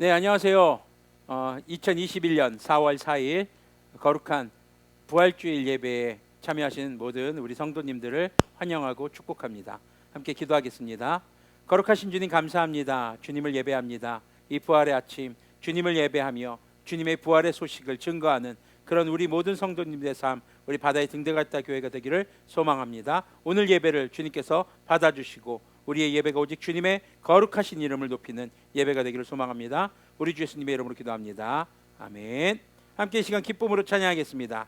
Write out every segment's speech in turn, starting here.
네, 안녕하세요. 2021년 4월 4일 거룩한 부활주일 예배에 참여하신 모든 우리 성도님들을 환영하고 축복합니다. 함께 기도하겠습니다. 거룩하신 주님 감사합니다. 주님을 예배합니다. 이 부활의 아침 주님을 예배하며 주님의 부활의 소식을 증거하는 그런 우리 모든 성도님들의 삶, 우리 바다의 등대갈다 교회가 되기를 소망합니다. 오늘 예배를 주님께서 받아주시고 우리의 예배가 오직 주님의 거룩하신 이름을 높이는 예배가 되기를 소망합니다. 우리 주 예수님의 이름으로 기도합니다. 아멘. 함께 이 시간 기쁨으로 찬양하겠습니다.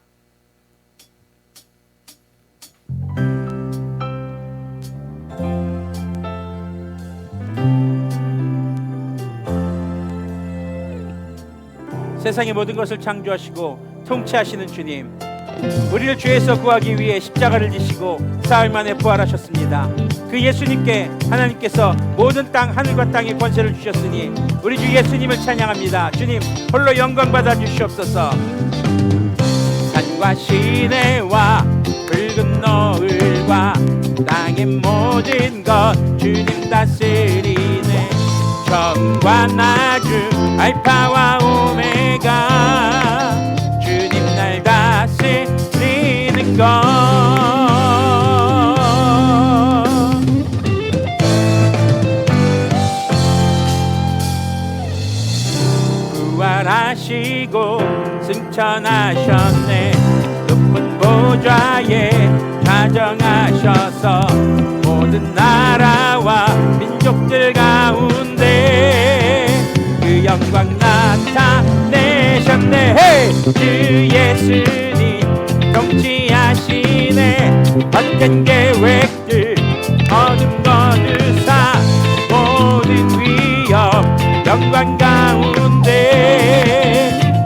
세상의 모든 것을 창조하시고 통치하시는 주님, 우리를 죄에서 구하기 위해 십자가를 지시고 사흘 만에 부활하셨습니다. 그 예수님께 하나님께서 모든 땅 하늘과 땅의 권세를 주셨으니 우리 주 예수님을 찬양합니다. 주님 홀로 영광 받아 주시옵소서. 산과 시내와 붉은 노을과 땅의 모든 것 주님 다스리네. 처음과 나중 알파와 오메가 주님 날 다스리는 것. 부활하시고 승천하셨네. 높은 보좌에 좌정하셔서 모든 나라와 민족들 가운데 그 영광 나타내셨네. hey! 주 예수님 통치하시네. 헛된 계획들 어둠 거두사 모든 위험 영광 가운데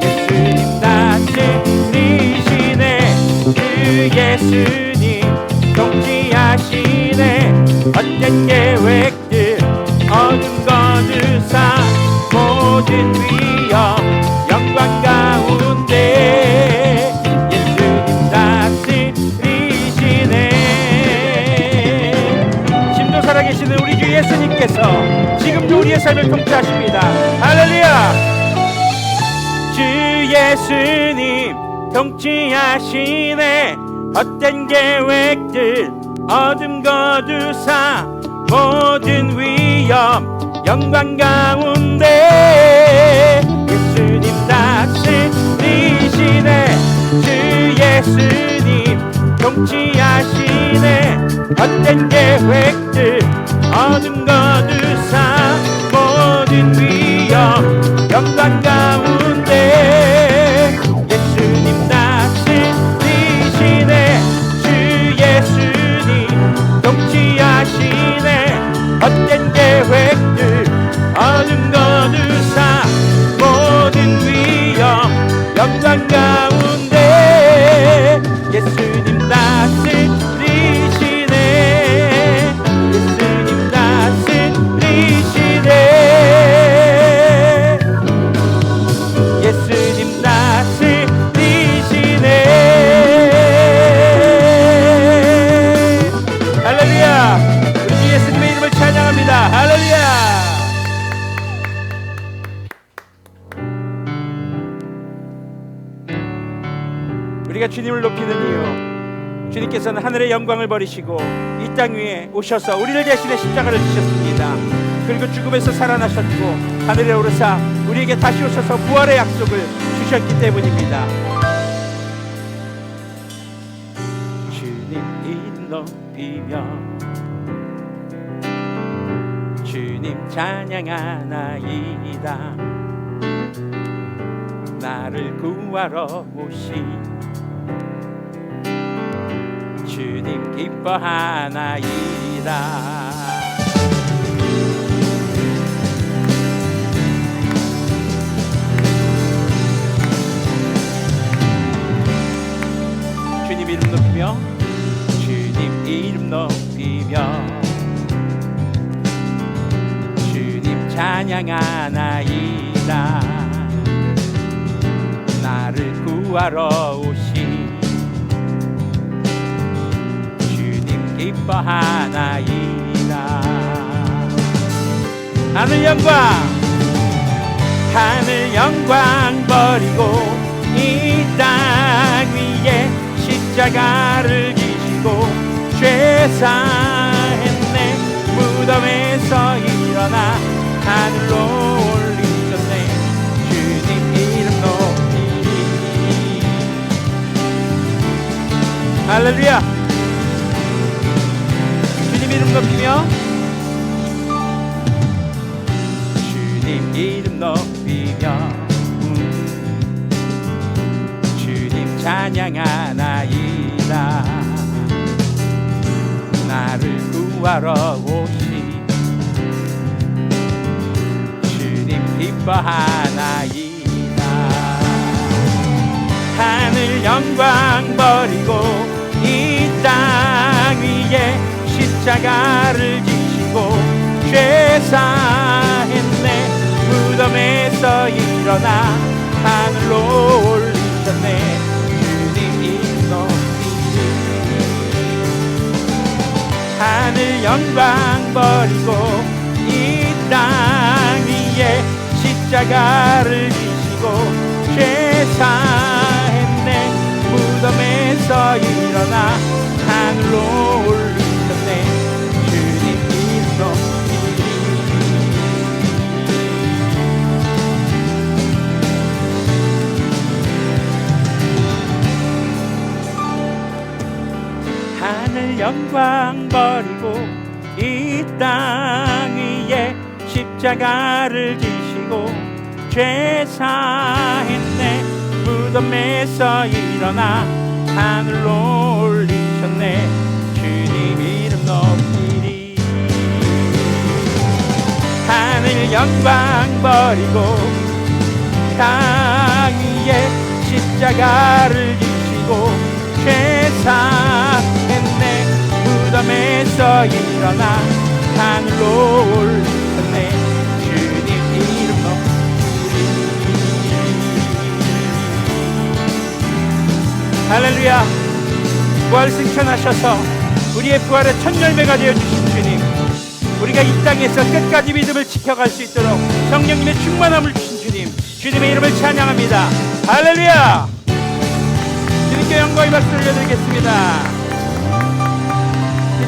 예수님 다스리시네. 주 예수님 통치하시네. 헛된 계획들 어둠 거두사 모든 위험 영광 가운데 예수님 다스리시네. 심도 살아계시는 우리 주 예수님께서 지금도 우리의 삶을 통치하십니다. 할렐루야. 주 예수님 통치하시네. 헛된 계획들 어둠 거두사 모든 위험 영광 가운데 예수님 다스리시네. 주 예수님 통치하시네. 헛된 계획들 어둠 거두사 모든 위험 영광 가운데 예수님 다스리시네. 주 예수님 통치하시네. 헛된 계획들 어둠 거두사 모든 위험 영광 가운데 예수님 다스리시네. 예수님 다스리시네. 예수님 다스리시네. 할렐루야. 우리 주 예수님의 이름을 찬양합니다. 할렐루야. 우리가 주님을 높이는 이유, 주님께서는 하늘의 영광을 버리시고 이 땅 위에 오셔서 우리를 대신해 십자가를 지셨습니다. 그리고 죽음에서 살아나셨고 하늘에 오르사 우리에게 다시 오셔서 부활의 약속을 주셨기 때문입니다. 주님 이름 높이며 주님 찬양하나이다. 나를 구하러 오신 주님 기뻐하나이다. 주님 이름 높이며 주님 이름 높이며 주님 찬양하나이다. 나를 구하러 오신 주님 기뻐하나이다. 하늘 영광 하늘 영광 버리고 이 땅 위에 십자가를 지시고 죄 사했네. 무덤에서 일어나 하늘로 올리셨네. 주님 이름 높이리. 할렐루야. 주님 이름 높이며 주님 이름 높이며 주님 찬양하나이다. 나를 구하러 오신 주님 기뻐하나이다. 하늘 영광 버리고 이 땅 위에 십자가를 지시고 죄 사했네. 무덤에서 일어나 하늘로 올리셨네. 주님 이름 높이리. 하늘 영광 버리고 이 땅 위에 십자가를 지시고 죄 사했네. 무덤에서 일어나 하늘로 올리셨네. 주님 이름 높이리. 하늘 영광 버리고 이 땅 위에 십자가를 지시고 죄 사했네. 무덤에서 일어나 하늘로 올리셨네. 주님 이름 높이리. 하늘 영광 버리고 땅 위에 십자가를 지시고 죄 사했네. 무덤에서 일어나 하늘로 올리셨네. 주님 이름 높이리. 할렐루야. 부활 승천하셔서 우리의 부활의 첫 열매가 되어주신 주님, 우리가 이 땅에서 끝까지 믿음을 지켜갈 수 있도록 성령님의 충만함을 주신 주님, 주님의 이름을 찬양합니다. 할렐루야. 주님께 영광의 박수를 올려드리겠습니다.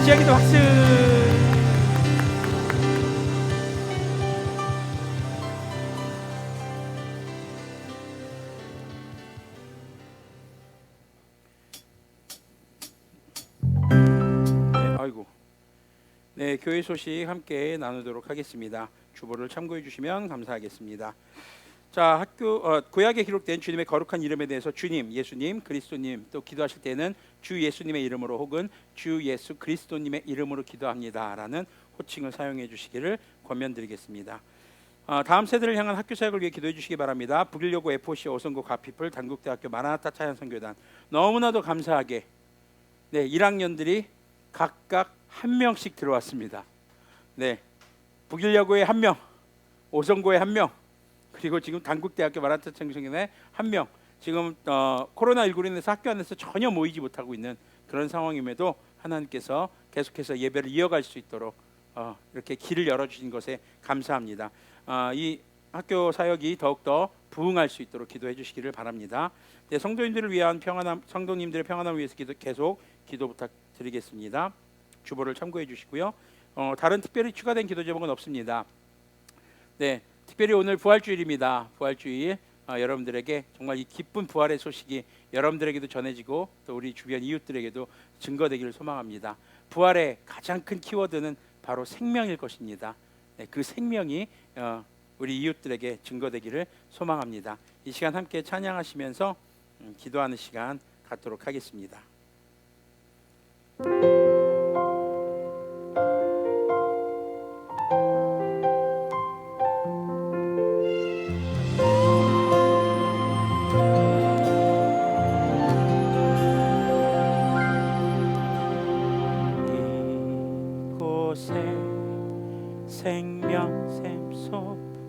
지하기도 박수. 네, 교회 소식 함께 나누도록 하겠습니다. 주보를 참고해 주시면 감사하겠습니다. 자, 구약에 기록된 주님의 거룩한 이름에 대해서 주님, 예수님, 그리스도님, 또 기도하실 때는 주 예수님의 이름으로 혹은 주 예수 그리스도님의 이름으로 기도합니다라는 호칭을 사용해 주시기를 권면드리겠습니다. 다음 세대를 향한 학교 사역을 위해 기도해 주시기 바랍니다. 북일여고, FOC, 오성고, 가피풀, 단국대학교, 마라나타 차양선교단, 너무나도 감사하게 1학년들이 각각 한 명씩 들어왔습니다. 네, 북일여고에 한 명, 오성고에 한 명, 그리고 지금 단국대학교 마라나타 차양선교단에 한 명. 지금 코로나19로 인해서 학교 안에서 전혀 모이지 못하고 있는 그런 상황임에도 하나님께서 계속해서 예배를 이어갈 수 있도록 이렇게 길을 열어주신 것에 감사합니다. 이 학교 사역이 더욱더 부흥할 수 있도록 기도해 주시기를 바랍니다. 네, 성도님들을 위한 성도님들의 평안함을 위해서 계속 기도 부탁드리겠습니다. 주보를 참고해 주시고요. 다른 특별히 추가된 기도 제목은 없습니다. 네, 특별히 오늘 부활주일입니다. 부활주일 여러분들에게 정말 이 기쁜 부활의 소식이 여러분들에게도 전해지고 또 우리 주변 이웃들에게도 증거되기를 소망합니다. 부활의 가장 큰 키워드는 바로 생명일 것입니다. 네, 그 생명이 우리 이웃들에게 증거되기를 소망합니다. 이 시간 함께 찬양하시면서 기도하는 시간 갖도록 하겠습니다. 생명샘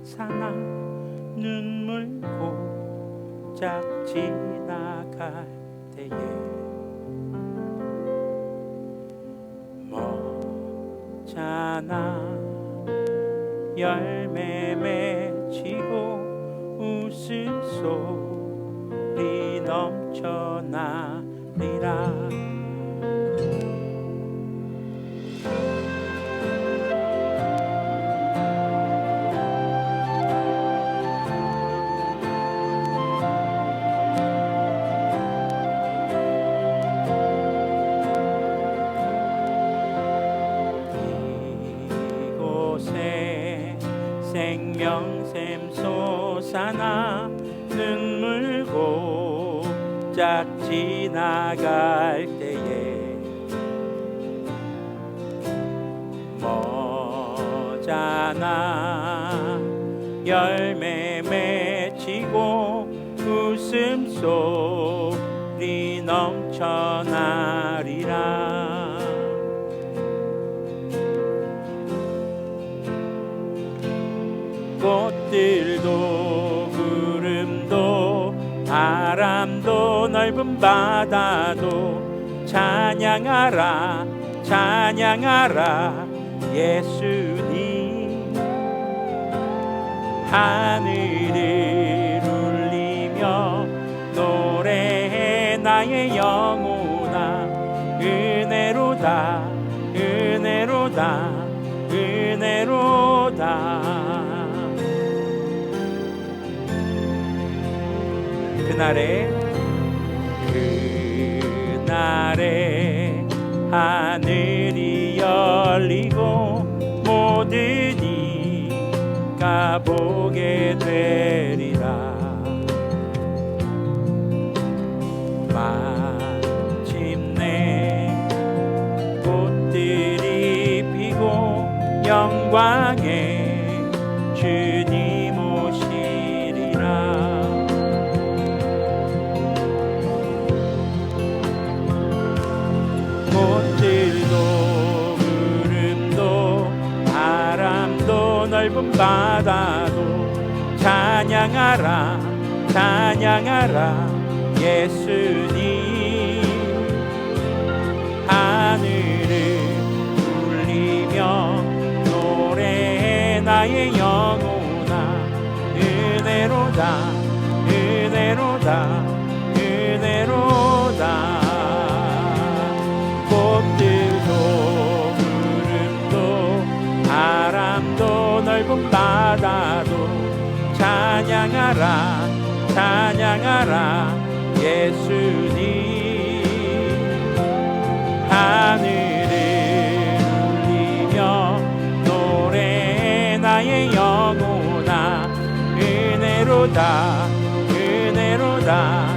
솟아나 눈물 고작 지나갈 때에 먹잖아 열매 맺히고 생명샘 솟아나 눈물 고작 지나갈 때에 머잖아 열매 맺히고 웃음소리 넘쳐나리라. 꽃들도 구름도 바람도 넓은 바다도 찬양하라 찬양하라 예수님. 하늘을 울리며 노래해 나의 영혼아 은혜로다 은혜로다 은혜로다. 그날에 하늘이 열리고 모든 이가 보게 되리라. 마침내 꽃들이 피고 영광의 주님 오시리라. 꽃들도 구름도 바람도 넓은 바다도 찬양하라 찬양하라 예수님. 하늘을 울리며 노래해 나의 영혼아 은혜로다 은혜로다 은혜로다. 꽃들도 구름도 바람도 넓은 바다도 찬양하라 찬양하라 예수님. 하늘을 울리며 노래해 나의 영혼아 은혜로다 은혜로다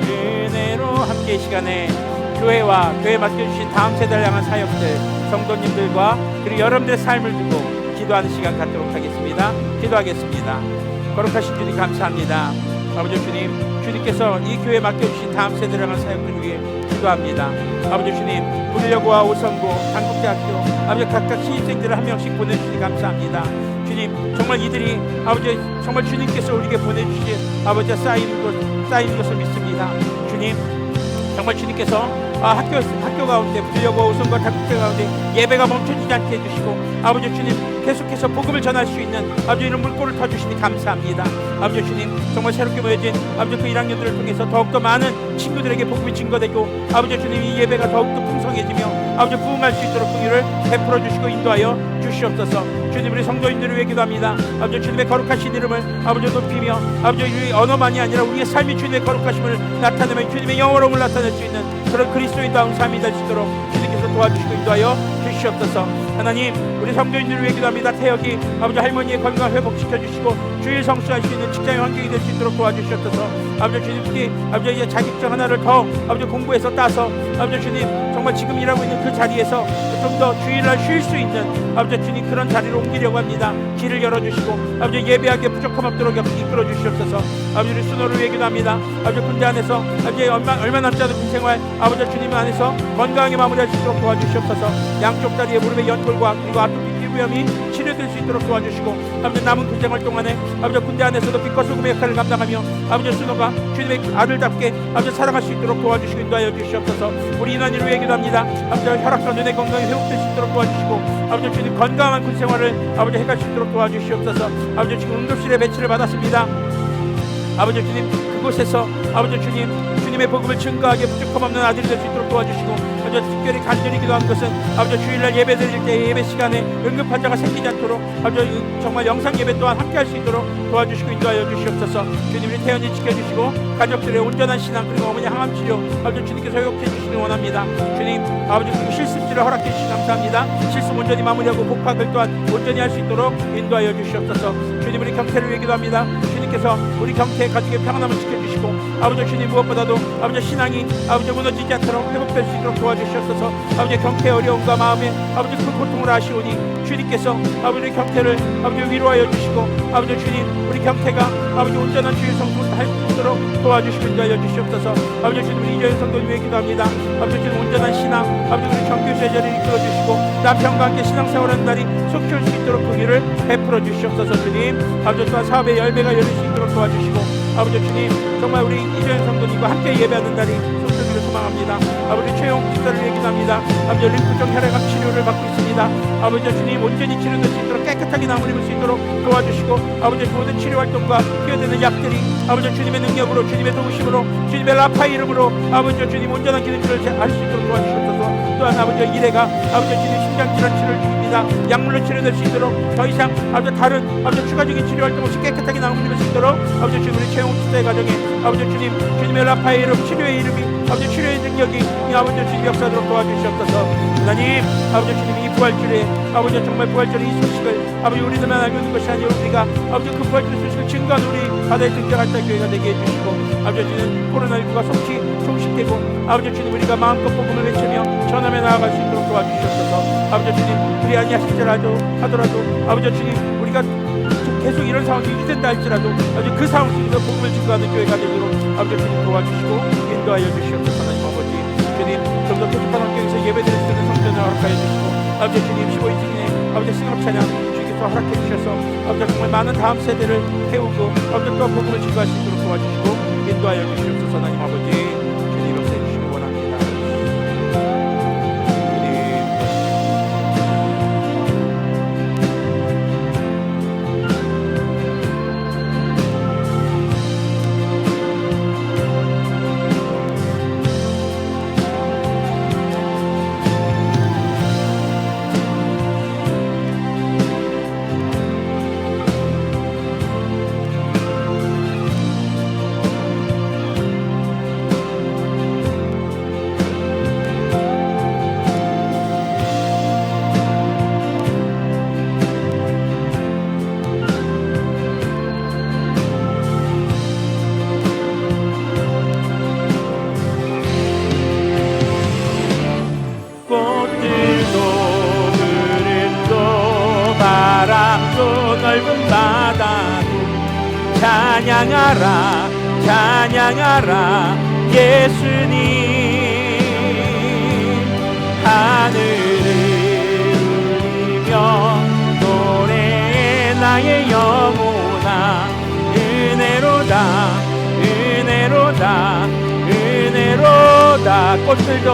은혜로. 함께 이 시간에 교회와 교회 맡겨주신 다음 세대를 향한 사역들 성도님들과 그리고 여러분들의 삶을 두고 기도하는 시간 갖도록 하겠습니다. 기도하겠습니다. 거룩하신 주님 감사합니다. 아버지 주님, 주님께서 이 교회에 맡겨주신 다음 세대를 향한 사역들을 위해 기도합니다. 아버지 주님, 부르려고와 오성고, 한국대학교 아버지 각각 신입생들을 한 명씩 보내주시니 감사합니다. 주님, 정말 이들이 아버지 정말 주님께서 우리에게 보내주신 아버지 쌓인 것을 믿습니다. 주님, 정말 주님께서 학교 가운데 부르려고 오성과 다국대 가운데 예배가 멈춰지지 않게 해주시고 아버지 주님 계속해서 복음을 전할 수 있는 아버지 이런 물꼬를 터주시니 감사합니다. 아버지 주님 정말 새롭게 모여진 아버지 그 1학년들을 통해서 더욱더 많은 친구들에게 복음이 증거되고 아버지 주님 이 예배가 더욱더 풍성해지며 아버지 부흥할 수 있도록 긍휼을 베풀어 주시고 인도하여 주시옵소서. 주님 우리 성도인들을 위해 기도합니다. 아버지 주님의 거룩하신 이름을 아버지 높이며 아버지 우리 언어만이 아니라 우리의 삶이 주님의 거룩하심을 나타내며 주님의 영화로움을 나타낼 수 있는 그런 그리스도인다운 삶이 될 수 있도록 주님께서 도와주시고 인도하여 주시옵소서. 하나님 우리 성도인들을 위해 기도합니다. 태역이 아버지 할머니의 건강 회복시켜 주시고 주일 성수할 수 있는 직장의 환경이 될 수 있도록 도와주시옵소서. 아버지 주님 특히 아버지 자격증 하나를 더 아버지 공부해서 따서 아버지 주님 정말 지금 일하고 있는 그 자리에서 좀 더 주일날 쉴 수 있는 아버지 주님 그런 자리로 옮기려고 합니다. 길을 열어주시고 아버지 예배하기에 부족함 없도록 이끌어 주시옵소서. 아버지 우리 순호를 위해 기도합니다. 아버지 군대 안에서 아버지 얼마 남지 않은 군 생활 아버지 주님 안에서 건강하게 마무리할 수 있도록 도와주시옵소서. 양쪽 다리에 무릎의 연골과 그리고 아토피 피부염이 치료될 수 있도록 도와주시고 아버지 남은 군 생활 동안에 아버지 군대 안에서도 빛과 소금의 역할을 감당하며 아버지 순호가 주님의 아들답게 아버지 사랑할 수 있도록 도와주시고 인도하여 주시옵소서. 우리 인원이를 위해 기도합니다. 아버지 혈압과 눈의 건강이 회복될 수 있도록 도와주시고 아버지 주님 건강한 군 생활을 아버지 해갈 수 있도록 도와주시옵소서. 아버지 지금 응급실에 배치를 받았습니다. 아버지 주님 그곳에서 아버지 주님 주님의 복음을 증거하게 부족함 없는 아들이 될 수 있도록 도와주시고, 먼저 특별히 간절히 기도하는 것은 아버지 주일날 예배 드릴 때 예배 시간에 응급 환자가 생기지 않도록 아버지 정말 영상 예배 또한 함께 할 수 있도록 도와주시고 인도하여 주시옵소서. 주님, 우리 태연이 지켜주시고 가족들의 온전한 신앙, 그리고 어머니 항암 치료 아버지 주님께서 회복해 주시기 원합니다. 주님, 아버지 그리고 실습지를 허락해 주시기 감사합니다. 실습 온전히 마무리하고 복학을 또한 온전히 할 수 있도록 인도하여 주시옵소서. 주님, 우리 경태를 위해 기도합니다. 주님께서 우리 경태 가족의 평안함을 지켜주시고, 아버지 주님, 무엇보다도 아버지 신앙이 아버지 무너지지 않도록 회복될 수 있도록 도와주시옵소서. 아버지 경태의 어려움과 마음에 아버지 큰 고통을 아시오니 주님께서 아버지 경태를 아버지 위로하여 주시고, 아버지 주님, 우리 경태가 아버지 온전한 주의 성도를 할 수 있도록 도와주시고 인도하여 주시옵소서. 아버지 주님, 우리 이재현 성도님 위해 기도합니다. 아버지 주님, 온전한 신앙 아버지 우리 정교 제자를 이끌어 주시고 남편과 함께 신앙생활하는 날이 속히 올 수 있도록 그 길을 베풀어 주시옵소서. 주님, 아버지 또한 사업의 열매가 열릴 수 있도록 도와주시고, 아버지 주님, 정말 우리 이재현 성도님과 함께 예배하는 날이 속히 소망합니다. 아버지 최용 집사를 위해 기도합니다. 아버지 림프종 혈액암 치료를 받고 있습니다. 아버지 주님, 온전히 치료될 수 있도록 깨끗하게 나무 입을 수 있도록 도와주시고, 아버지 모든 치료 활동과 필요되는 약들이 아버지 주님의 능력으로, 주님의 도우심으로, 주님의 라파 이름으로 아버지 주님 온전한 기능들을 할 수 있도록 도와주시옵소서. 또한 아버지 이래가 아버지 주님 심장 질환 치료를 중입니다. 약물로 치료될 수 있도록 더 이상 아버지 다른 아버지 추가적인 치료 활동 없이 깨끗하게 나무 입을 수 있도록 아버지 주님, 우리 최용 집사의 가정에 아버지 주님, 주님의 라파의 이름, 치료의 이름이 아버지 치료의 능력이 이 아버지 주님 역사도록 도와주시옵소서. 하나님, 아버지 주님, 이 부활주일에 아버지 정말 부활절의 이 소식을 아버지 우리들만 알고 있는 것이 아니라 우리가 아버지 그 부활절 소식을 증거하는 우리 바다에 등장할 때 교회가 되게 해주시고, 아버지 주님, 코로나19가 속히 종식되고 아버지 주님, 우리가 마음껏 복음을 외치며 전함에 나아갈 수 있도록 도와주시옵소서. 아버지 주님, 우리 아니하실지라도 하더라도 아버지 주님, 우리가 계속 이런 상황이 유지된다 할지라도 아버지 그 상황 속에서 복음을 증거하는 교회가 되도록 아버지 주님 도와주시고 인도하여 주시옵소서. 하나님 아버지 주님, 좀 더 뾰족한 환경에서 예배드릴 수 있는 성전을 허락하여 주시고, 아버지 주님, 15인승의 아버지 승합 찬양 주께서 허락해 주셔서 아버지 정말 많은 다음 세대를 태우고 아버지 또 복음을 증거할 수 있도록 도와주시고 인도하여 주시옵소서. 하나님 아버지 주님 역사해 주시기 원합니다. 넓은 바다도 찬양하라 찬양하라 예수님. 하늘을 울리며 노래해 나의 영혼아, 은혜로다 은혜로다 은혜로다. 꽃들도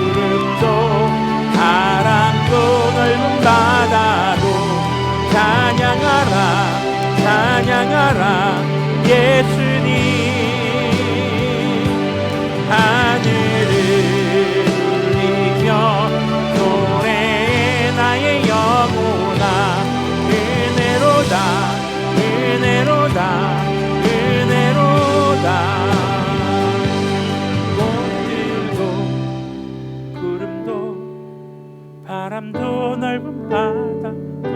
구름도 바람도 넓은 바다도 찬양하라 찬양하라 예수님. 하늘을 울리며 노래해 나의 영혼아, 은혜로다 은혜로다 은혜로다. 바람도 넓은 바다도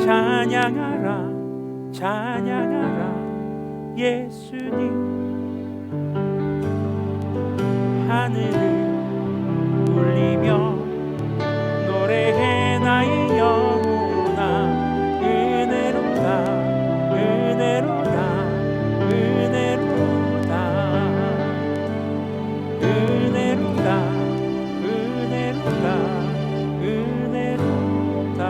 찬양하라 찬양하라 예수님. 하늘을 울리며 노래해 나의 영혼아, 은혜로다 은혜로다 은혜로다 은혜로다 은혜로다.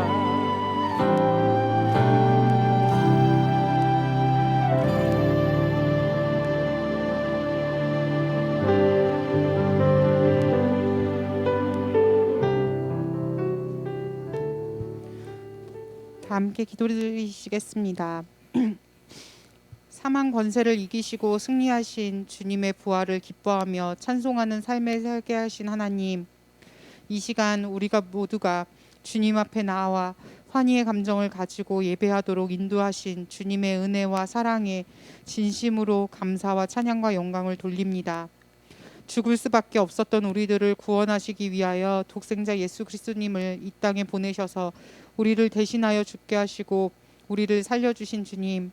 함께 기도드리시겠습니다. 사망 권세를 이기시고 승리하신 주님의 부활을 기뻐하며 찬송하는 삶을 살게 하신 하나님, 이 시간 우리가 모두가 주님 앞에 나와 환희의 감정을 가지고 예배하도록 인도하신 주님의 은혜와 사랑에 진심으로 감사와 찬양과 영광을 돌립니다. 죽을 수밖에 없었던 우리들을 구원하시기 위하여 독생자 예수 그리스도님을 이 땅에 보내셔서 우리를 대신하여 죽게 하시고 우리를 살려주신 주님,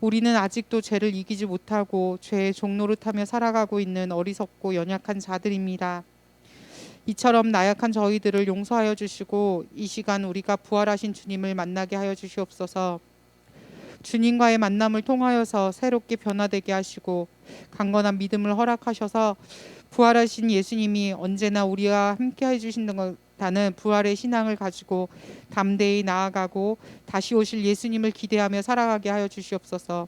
우리는 아직도 죄를 이기지 못하고 죄의 종노릇하며 살아가고 있는 어리석고 연약한 자들입니다. 이처럼 나약한 저희들을 용서하여 주시고 이 시간 우리가 부활하신 주님을 만나게 하여 주시옵소서. 주님과의 만남을 통하여서 새롭게 변화되게 하시고 강건한 믿음을 허락하셔서 부활하신 예수님이 언제나 우리와 함께 해주신다는 부활의 신앙을 가지고 담대히 나아가고 다시 오실 예수님을 기대하며 살아가게 하여 주시옵소서.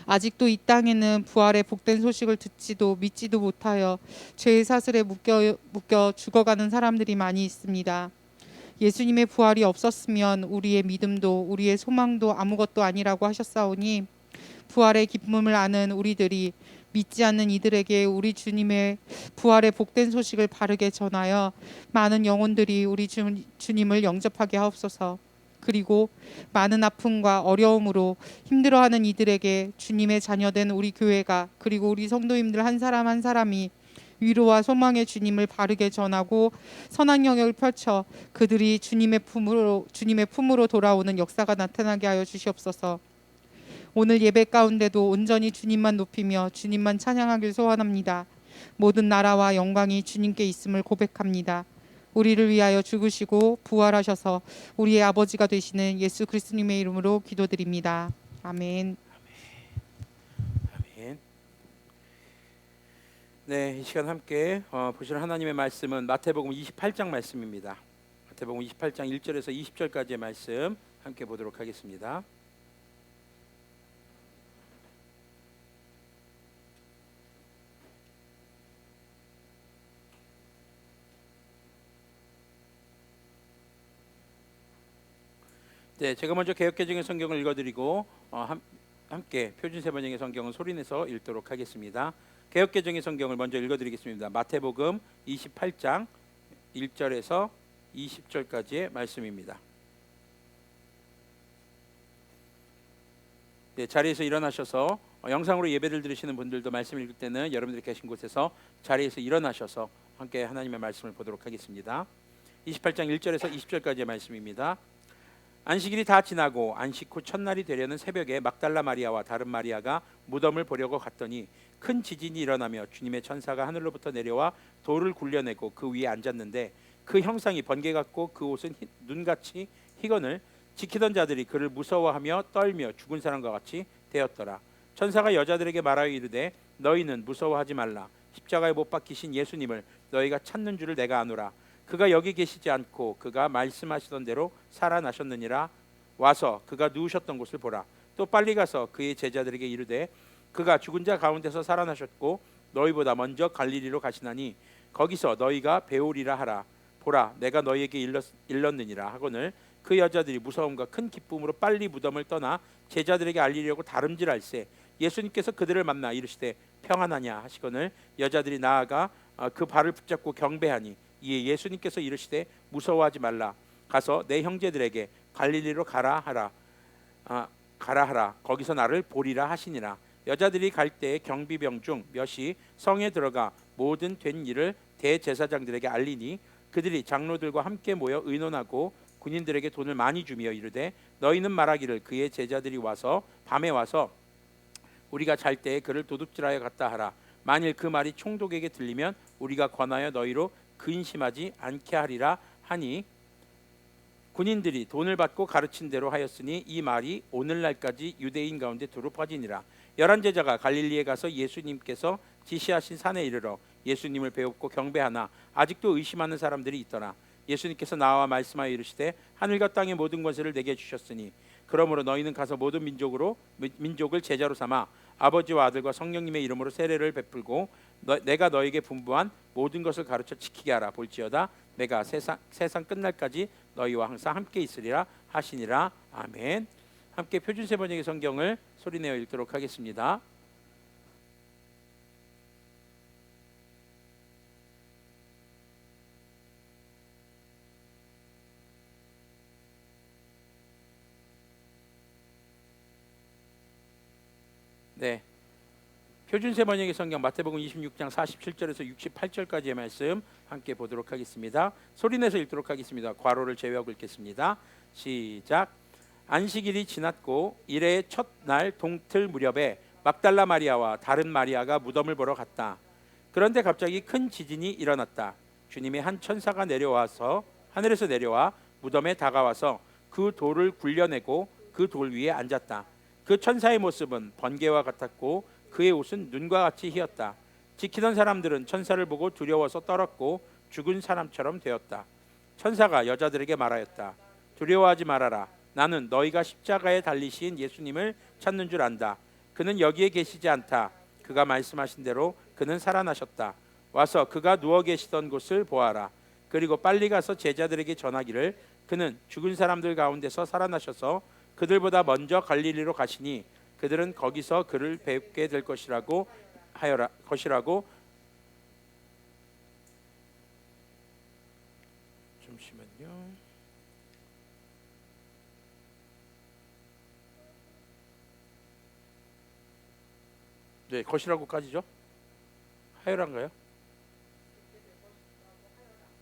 아직도 이 땅에는 부활의 복된 소식을 듣지도 믿지도 못하여 죄의 사슬에 묶여 죽어가는 사람들이 많이 있습니다. 예수님의 부활이 없었으면 우리의 믿음도 우리의 소망도 아무것도 아니라고 하셨사오니 부활의 기쁨을 아는 우리들이 믿지 않는 이들에게 우리 주님의 부활의 복된 소식을 바르게 전하여 많은 영혼들이 우리 주님을 영접하게 하옵소서. 그리고 많은 아픔과 어려움으로 힘들어하는 이들에게 주님의 자녀된 우리 교회가 그리고 우리 성도님들 한 사람 한 사람이 위로와 소망의 주님을 바르게 전하고 선한 영역을 펼쳐 그들이 주님의 품으로 돌아오는 역사가 나타나게 하여 주시옵소서. 오늘 예배 가운데도 온전히 주님만 높이며 주님만 찬양하길 소원합니다. 모든 나라와 영광이 주님께 있음을 고백합니다. 우리를 위하여 죽으시고 부활하셔서 우리의 아버지가 되시는 예수 그리스도님의 이름으로 기도드립니다. 아멘. 아멘. 네, 이 시간 함께 보실 하나님의 말씀은 마태복음 28장 말씀입니다. 마태복음 28장 1절에서 20절까지의 말씀 함께 보도록 하겠습니다. 네, 제가 먼저 개역개정의 성경을 읽어드리고 함께 표준세번역의 성경은 소리내서 읽도록 하겠습니다. 개역개정의 성경을 먼저 읽어드리겠습니다. 마태복음 28장 1절에서 20절까지의 말씀입니다. 네, 자리에서 일어나셔서 영상으로 예배를 들으시는 분들도 말씀 읽을 때는 여러분들이 계신 곳에서 자리에서 일어나셔서 함께 하나님의 말씀을 보도록 하겠습니다. 28장 1절에서 20절까지의 말씀입니다. 안식일이 다 지나고 안식 후 첫날이 되려는 새벽에 막달라 마리아와 다른 마리아가 무덤을 보려고 갔더니 큰 지진이 일어나며 주님의 천사가 하늘로부터 내려와 돌을 굴려내고 그 위에 앉았는데 그 형상이 번개 같고 그 옷은 눈같이 희건을 지키던 자들이 그를 무서워하며 떨며 죽은 사람과 같이 되었더라. 천사가 여자들에게 말하여 이르되 너희는 무서워하지 말라. 십자가에 못 박히신 예수님을 너희가 찾는 줄을 내가 아노라. 그가 여기 계시지 않고 그가 말씀하시던 대로 살아나셨느니라. 와서 그가 누우셨던 곳을 보라. 또 빨리 가서 그의 제자들에게 이르되 그가 죽은 자 가운데서 살아나셨고 너희보다 먼저 갈릴리로 가시나니 거기서 너희가 배우리라 하라. 보라, 내가 너희에게 일렀느니라 하거늘 그 여자들이 무서움과 큰 기쁨으로 빨리 무덤을 떠나 제자들에게 알리려고 다름질할세 예수님께서 그들을 만나 이르시되 평안하냐 하시거늘 여자들이 나아가 그 발을 붙잡고 경배하니 이에 예수님께서 이르시되 무서워하지 말라. 가서 내 형제들에게 갈릴리로 가라 하라. 거기서 나를 보리라 하시니라. 여자들이 갈 때에 경비병 중 몇이 성에 들어가 모든 된 일을 대제사장들에게 알리니 그들이 장로들과 함께 모여 의논하고 군인들에게 돈을 많이 주며 이르되 너희는 말하기를 그의 제자들이 와서 밤에 와서 우리가 잘 때에 그를 도둑질하여 갔다 하라. 만일 그 말이 총독에게 들리면 우리가 권하여 너희로 근심하지 않게 하리라 하니 군인들이 돈을 받고 가르친 대로 하였으니 이 말이 오늘날까지 유대인 가운데 두루 퍼지니라. 11 제자가 갈릴리에 가서 예수님께서 지시하신 산에 이르러 예수님을 배웁고 경배하나 아직도 의심하는 사람들이 있더라. 예수님께서 나와 말씀하여 이르시되 하늘과 땅의 모든 권세를 내게 주셨으니 그러므로 너희는 가서 모든 민족을 제자로 삼아 아버지와 아들과 성령님의 이름으로 세례를 베풀고 내가 너에게 분부한 모든 것을 가르쳐 지키게 하라. 볼지어다 내가 세상 끝날까지 너희와 항상 함께 있으리라 하시니라. 아멘. 함께 표준세 번역의 성경을 소리내어 읽도록 하겠습니다. 네, 표준세 번역의 성경 마태복음 26장 47절에서 68절까지의 말씀 함께 보도록 하겠습니다. 소리내서 읽도록 하겠습니다. 괄호를 제외하고 읽겠습니다. 시작. 안식일이 지났고 일의 첫날 동틀 무렵에 막달라 마리아와 다른 마리아가 무덤을 보러 갔다. 그런데 갑자기 큰 지진이 일어났다. 주님의 한 천사가 하늘에서 내려와 무덤에 다가와서 그 돌을 굴려내고 그 돌 위에 앉았다. 그 천사의 모습은 번개와 같았고 그의 옷은 눈과 같이 희었다. 지키던 사람들은 천사를 보고 두려워서 떨었고 죽은 사람처럼 되었다. 천사가 여자들에게 말하였다. 두려워하지 말아라. 나는 너희가 십자가에 달리신 예수님을 찾는 줄 안다. 그는 여기에 계시지 않다. 그가 말씀하신 대로 그는 살아나셨다. 와서 그가 누워 계시던 곳을 보아라. 그리고 빨리 가서 제자들에게 전하기를 그는 죽은 사람들 가운데서 살아나셔서 그들보다 먼저 갈릴리로 가시니 그들은 거기서 그를 뵙게 될 것이라고 잠시만요. 네, 것이라고까지죠? 하여란가요?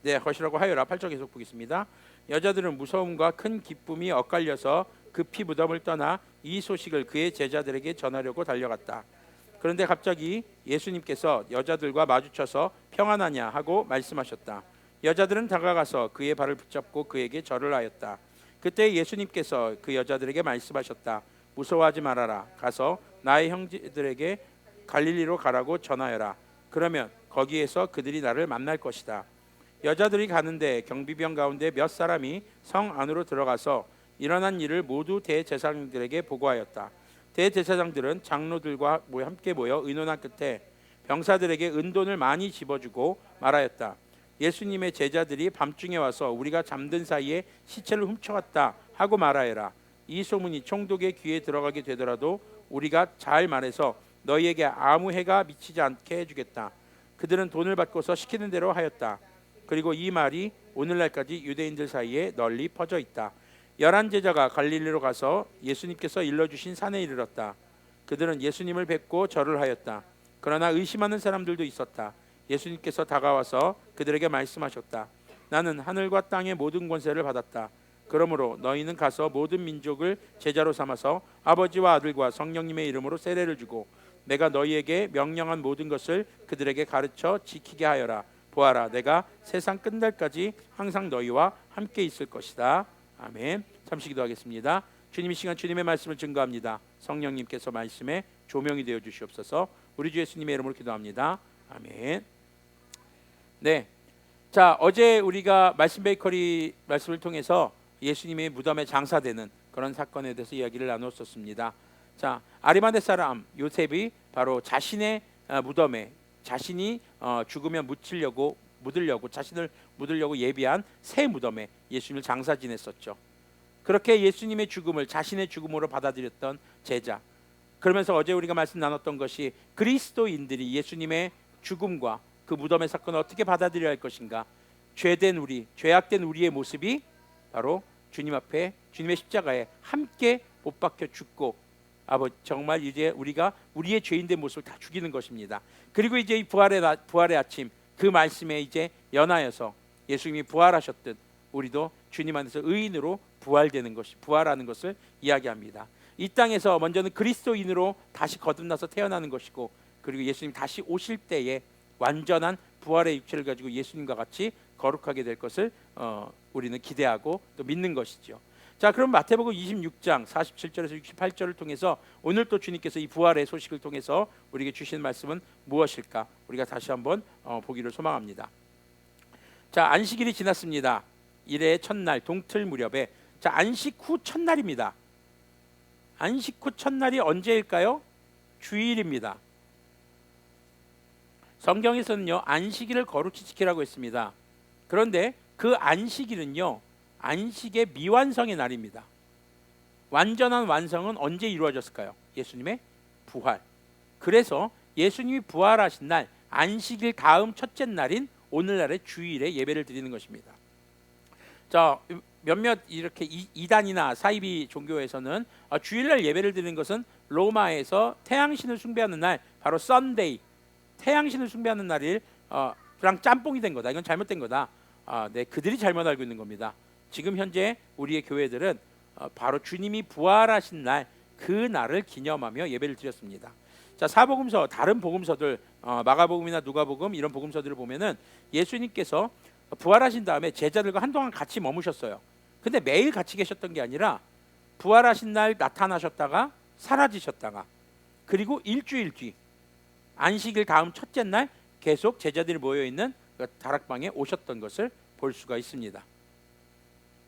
네, 것이라고 하여라. 8절 계속 보겠습니다. 여자들은 무서움과 큰 기쁨이 엇갈려서 급히 무덤을 떠나 이 소식을 그의 제자들에게 전하려고 달려갔다. 그런데 갑자기 예수님께서 여자들과 마주쳐서 평안하냐 하고 말씀하셨다. 여자들은 다가가서 그의 발을 붙잡고 그에게 절을 하였다. 그때 예수님께서 그 여자들에게 말씀하셨다. 무서워하지 말아라. 가서 나의 형제들에게 갈릴리로 가라고 전하여라. 그러면 거기에서 그들이 나를 만날 것이다. 여자들이 가는데 경비병 가운데 몇 사람이 성 안으로 들어가서 일어난 일을 모두 대제사장들에게 보고하였다. 대제사장들은 장로들과 함께 모여 의논한 끝에 병사들에게 은돈을 많이 집어주고 말하였다. 예수님의 제자들이 밤중에 와서 우리가 잠든 사이에 시체를 훔쳐갔다 하고 말하여라. 이 소문이 총독의 귀에 들어가게 되더라도 우리가 잘 말해서 너희에게 아무 해가 미치지 않게 해주겠다. 그들은 돈을 받고서 시키는 대로 하였다. 그리고 이 말이 오늘날까지 유대인들 사이에 널리 퍼져 있다. 11 제자가 갈릴리로 가서 예수님께서 일러주신 산에 이르렀다. 그들은 예수님을 뵙고 절을 하였다. 그러나 의심하는 사람들도 있었다. 예수님께서 다가와서 그들에게 말씀하셨다. 나는 하늘과 땅의 모든 권세를 받았다. 그러므로 너희는 가서 모든 민족을 제자로 삼아서 아버지와 아들과 성령님의 이름으로 세례를 주고 내가 너희에게 명령한 모든 것을 그들에게 가르쳐 지키게 하여라. 보아라, 내가 세상 끝날까지 항상 너희와 함께 있을 것이다. 아멘. 잠시 기도하겠습니다. 주님, 이 시간 주님의 말씀을 증거합니다. 성령님께서 말씀에 조명이 되어 주시옵소서. 우리 주 예수님의 이름으로 기도합니다. 아멘. 네, 자, 어제 우리가 말씀 베이커리 말씀을 통해서 예수님의 무덤에 장사되는 그런 사건에 대해서 이야기를 나눴었습니다. 자, 아리마대 사람 요셉이 바로 자신의 무덤에 자신이 죽으면 자신을 묻으려고 예비한 새 무덤에 예수님을 장사 지냈었죠. 그렇게 예수님의 죽음을 자신의 죽음으로 받아들였던 제자. 그러면서 어제 우리가 말씀 나눴던 것이 그리스도인들이 예수님의 죽음과 그 무덤의 사건을 어떻게 받아들여야 할 것인가. 죄악된 우리의 모습이 바로 주님 앞에 주님의 십자가에 함께 못 박혀 죽고 정말 이제 우리가 우리의 죄인된 모습을 다 죽이는 것입니다. 그리고 이제 이 부활의 아침 그 말씀에 이제 연하여서 예수님이 부활하셨듯 우리도 주님 안에서 의인으로 부활하는 것을 이야기합니다. 이 땅에서 먼저는 그리스도인으로 다시 거듭나서 태어나는 것이고, 그리고 예수님 다시 오실 때에 완전한 부활의 육체를 가지고 예수님과 같이 거룩하게 될 것을 우리는 기대하고 또 믿는 것이죠. 자, 그럼 마태복음 26장 47절에서 68절을 통해서 오늘 또 주님께서 이 부활의 소식을 통해서 우리에게 주신 말씀은 무엇일까? 우리가 다시 한번 보기를 소망합니다. 자, 안식일이 지났습니다. 일의 첫날 동틀 무렵에, 자, 안식 후 첫날입니다. 안식 후 첫날이 언제일까요? 주일입니다. 성경에서는요, 안식일을 거룩히 지키라고 했습니다. 그런데 그 안식일은요, 안식의 미완성의 날입니다. 완전한 완성은 언제 이루어졌을까요? 예수님의 부활. 그래서 예수님이 부활하신 날 안식일 다음 첫째 날인 오늘날의 주일에 예배를 드리는 것입니다. 자, 몇몇 이렇게 이단이나 사이비 종교에서는 주일날 예배를 드리는 것은 로마에서 태양신을 숭배하는 날, 바로 썬데이, 태양신을 숭배하는 날일 랑 짬뽕이 된 거다. 이건 잘못된 거다. 네, 그들이 잘못 알고 있는 겁니다. 지금 현재 우리의 교회들은 바로 주님이 부활하신 날, 그 날을 기념하며 예배를 드렸습니다. 자, 사복음서, 다른 복음서들, 마가복음이나 누가복음 이런 복음서들을 보면은 예수님께서 부활하신 다음에 제자들과 한동안 같이 머무셨어요. 근데 매일 같이 계셨던 게 아니라 부활하신 날 나타나셨다가 사라지셨다가, 그리고 일주일 뒤 안식일 다음 첫째 날 계속 제자들이 모여있는 그 다락방에 오셨던 것을 볼 수가 있습니다.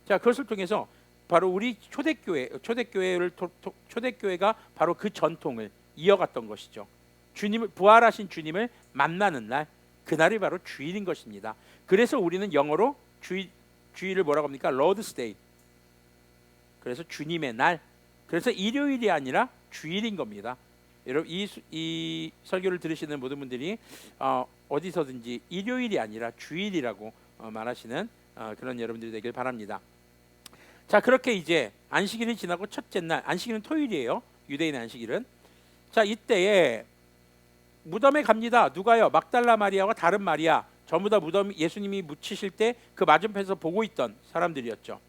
자, 그것을 통해서 바로 우리 초대교회가 바로 그 전통을 이어갔던 것이죠. 주님을, 부활하신 주님을 만나는 날, 그날이 바로 주일인 것입니다. 그래서 우리는 영어로 주일을 뭐라고 합니까? Lord's Day. 그래서 주님의 날. 그래서 일요일이 아니라 주일인 겁니다. 여러분, 이 설교를 들으시는 모든 분들이 어디서든지 일요일이 아니라 주일이라고 말하시는 그런 여러분들이 되길 바랍니다. 자, 그렇게 이제 안식일이 지나고 첫째 날, 안식일은 토요일이에요. 유대인의 안식일은. 자, 이때에 무덤에 갑니다. 누가요? 막달라 마리아와 다른 마리아, 전부 다 무덤, 예수님이 묻히실 때 그 맞은편에서 보고 있던 사람들이었죠.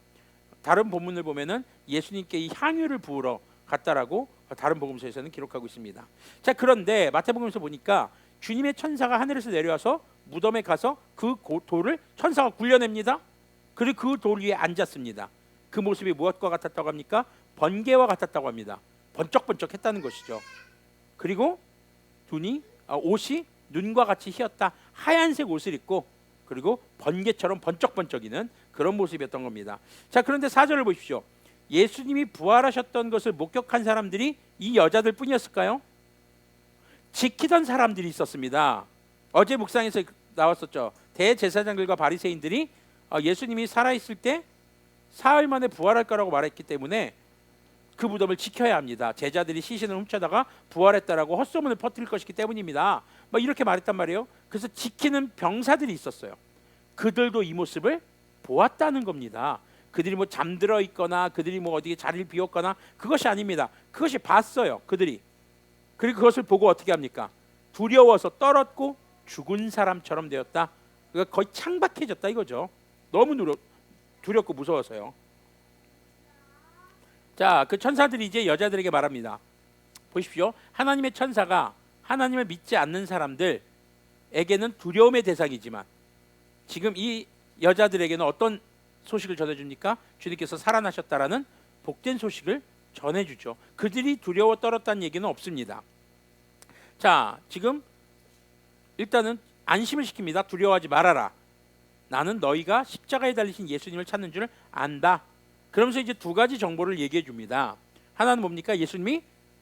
다른 본문을 보면은 예수님께 이 향유를 부으러 갔다라고 다른 복음서에서는 기록하고 있습니다. 자, 그런데 마태복음에서 보니까 주님의 천사가 하늘에서 내려와서 무덤에 가서 그 돌을 천사가 굴려냅니다. 그리고 그 돌 위에 앉았습니다. 그 모습이 무엇과 같았다고 합니까? 번개와 같았다고 합니다. 번쩍번쩍했다는 것이죠. 그리고 옷이 눈과 같이 희었다. 하얀색 옷을 입고, 그리고 번개처럼 번쩍번쩍이는 그런 모습이었던 겁니다. 자, 그런데 4절을 보십시오. 예수님이 부활하셨던 것을 목격한 사람들이 이 여자들 뿐이었을까요? 지키던 사람들이 있었습니다. 어제 묵상에서 나왔었죠. 대제사장들과 바리새인들이 예수님이 살아있을 때 사흘 만에 부활할 거라고 말했기 때문에 그 무덤을 지켜야 합니다. 제자들이 시신을 훔쳐다가 부활했다라고 헛소문을 퍼뜨릴 것이기 때문입니다. 이렇게 말했단 말이에요. 그래서 지키는 병사들이 있었어요. 그들도 이 모습을 보았다는 겁니다. 그들이 뭐 잠들어 있거나 그들이 뭐 어디에 자리를 비웠거나 그것이 아닙니다. 그것이 봤어요, 그들이. 그리고 그것을 보고 어떻게 합니까? 두려워서 떨었고 죽은 사람처럼 되었다. 그러니까 거의 창박해졌다 이거죠. 너무 두렵고 무서워서요. 자, 그 천사들이 이제 여자들에게 말합니다. 보십시오. 하나님의 천사가 하나님을 믿지 않는 사람들에게는 두려움의 대상이지만 지금 이 여자들에게는 어떤 소식을 전해줍니까? 주님께서 살아나셨다라는 복된 소식을 전해주죠. 그들이 두려워 떨었다는 얘기는 없습니다. 자, 지금 일단은 안심을 시킵니다. 두려워하지 말아라. 나는 너희가 십자가에 달리신 예수님을 찾는 줄 안다. 그러면서 이제 두 가지 정보를 얘기해 줍니다. 하나는 뭡니까? 예수님이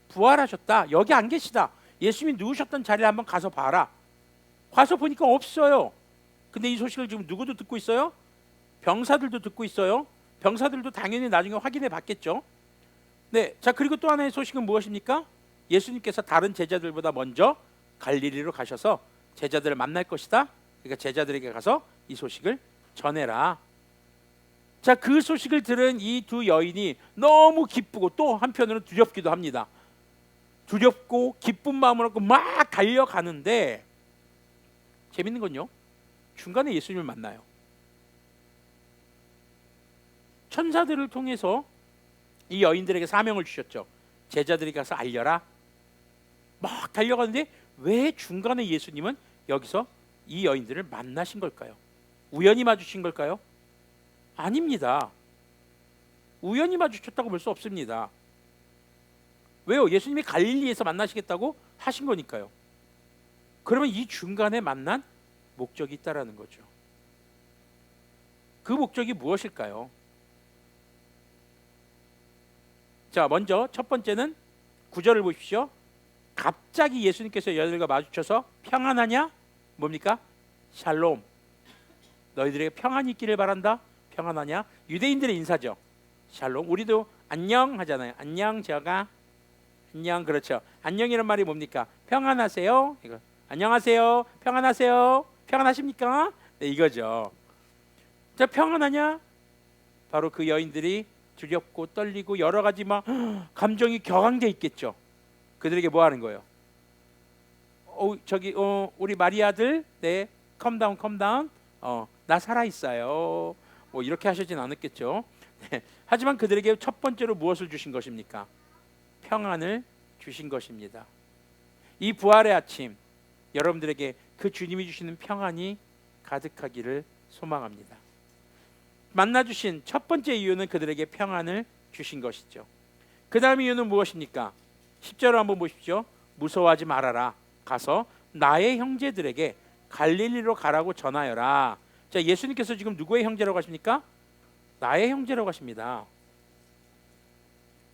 부활하셨다. 여기 안 계시다. 예수님이 누우셨던 자리에 한번 가서 봐라. 가서 보니까 없어요. 근데 이 소식을 지금 누구도 듣고 있어요? 병사들도 듣고 있어요. 병사들도 당연히 나중에 확인해 봤겠죠. 네, 자, 그리고 또 하나의 소식은 무엇입니까? 예수님께서 다른 제자들보다 먼저 갈릴리로 가셔서 제자들을 만날 것이다. 그러니까 제자들에게 가서 이 소식을 전해라. 자, 그 소식을 들은 이 두 여인이 너무 기쁘고 또 한편으로는 두렵기도 합니다. 두렵고 기쁜 마음으로 막 달려가는데 재밌는 건요, 중간에 예수님을 만나요. 천사들을 통해서 이 여인들에게 사명을 주셨죠. 제자들에게 가서 알려라. 막 달려가는데 왜 중간에 예수님은 여기서 이 여인들을 만나신 걸까요? 우연히 마주친 걸까요? 아닙니다. 우연히 마주쳤다고 볼 수 없습니다. 왜요? 예수님이 갈릴리에서 만나시겠다고 하신 거니까요. 그러면 이 중간에 만난 목적이 있다라는 거죠. 그 목적이 무엇일까요? 자, 먼저 첫 번째는 9절을 보십시오. 갑자기 예수님께서 여자들과 마주쳐서 평안하냐? 뭡니까? 샬롬. 너희들에게 평안이 있기를 바란다. 평안하냐? 유대인들의 인사죠. 샬롬. 우리도 안녕 하잖아요. 안녕 재혁아. 안녕. 그렇죠. 안녕이란 말이 뭡니까? 평안하세요. 이거. 안녕하세요. 평안하세요. 평안하십니까? 네, 이거죠. 자, 평안하냐? 바로 그 여인들이 두렵고 떨리고 여러 가지 막 감정이 격앙돼 있겠죠. 그들에게 뭐 하는 거예요? 우리 마리아들, 네, 컴다운 컴다운. 나 살아 있어요. 뭐 이렇게 하시진 않았겠죠. 네. 하지만 그들에게 첫 번째로 무엇을 주신 것입니까? 평안을 주신 것입니다. 이 부활의 아침, 여러분들에게 그 주님이 주시는 평안이 가득하기를 소망합니다. 만나 주신 첫 번째 이유는 그들에게 평안을 주신 것이죠. 그 다음 이유는 무엇입니까? 10절을 한번 보십시오. 무서워하지 말아라. 가서 나의 형제들에게 갈릴리로 가라고 전하여라. 자, 예수님께서 지금 누구의 형제라고 하십니까? 나의 형제라고 하십니다.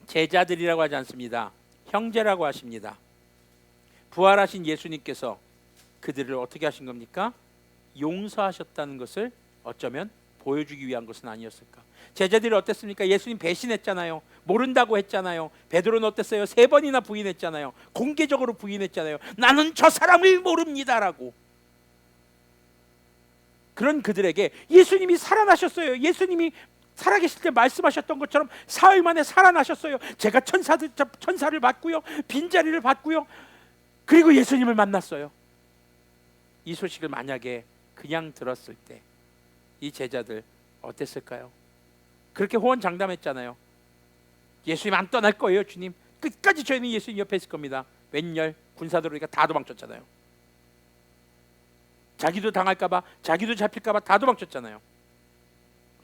제자들이라고 하지 않습니다. 형제라고 하십니다. 부활하신 예수님께서 그들을 어떻게 하신 겁니까? 용서하셨다는 것을 어쩌면 보여주기 위한 것은 아니었을까? 제자들이 어땠습니까? 예수님 배신했잖아요. 모른다고 했잖아요. 베드로는 어땠어요? 3번이나 부인했잖아요. 공개적으로 부인했잖아요. 나는 저 사람을 모릅니다라고. 그런 그들에게 예수님이 살아나셨어요. 예수님이 살아계실 때 말씀하셨던 것처럼 사흘 만에 살아나셨어요. 제가 천사를 봤고요. 빈자리를 봤고요. 그리고 예수님을 만났어요. 이 소식을 만약에 그냥 들었을 때 이 제자들 어땠을까요? 그렇게 호언장담했잖아요. 예수님 안 떠날 거예요. 주님 끝까지 저희는 예수님 옆에 있을 겁니다. 웬열 군사들이니까 다 도망쳤잖아요. 자기도 당할까 봐, 자기도 잡힐까 봐 다 도망쳤잖아요.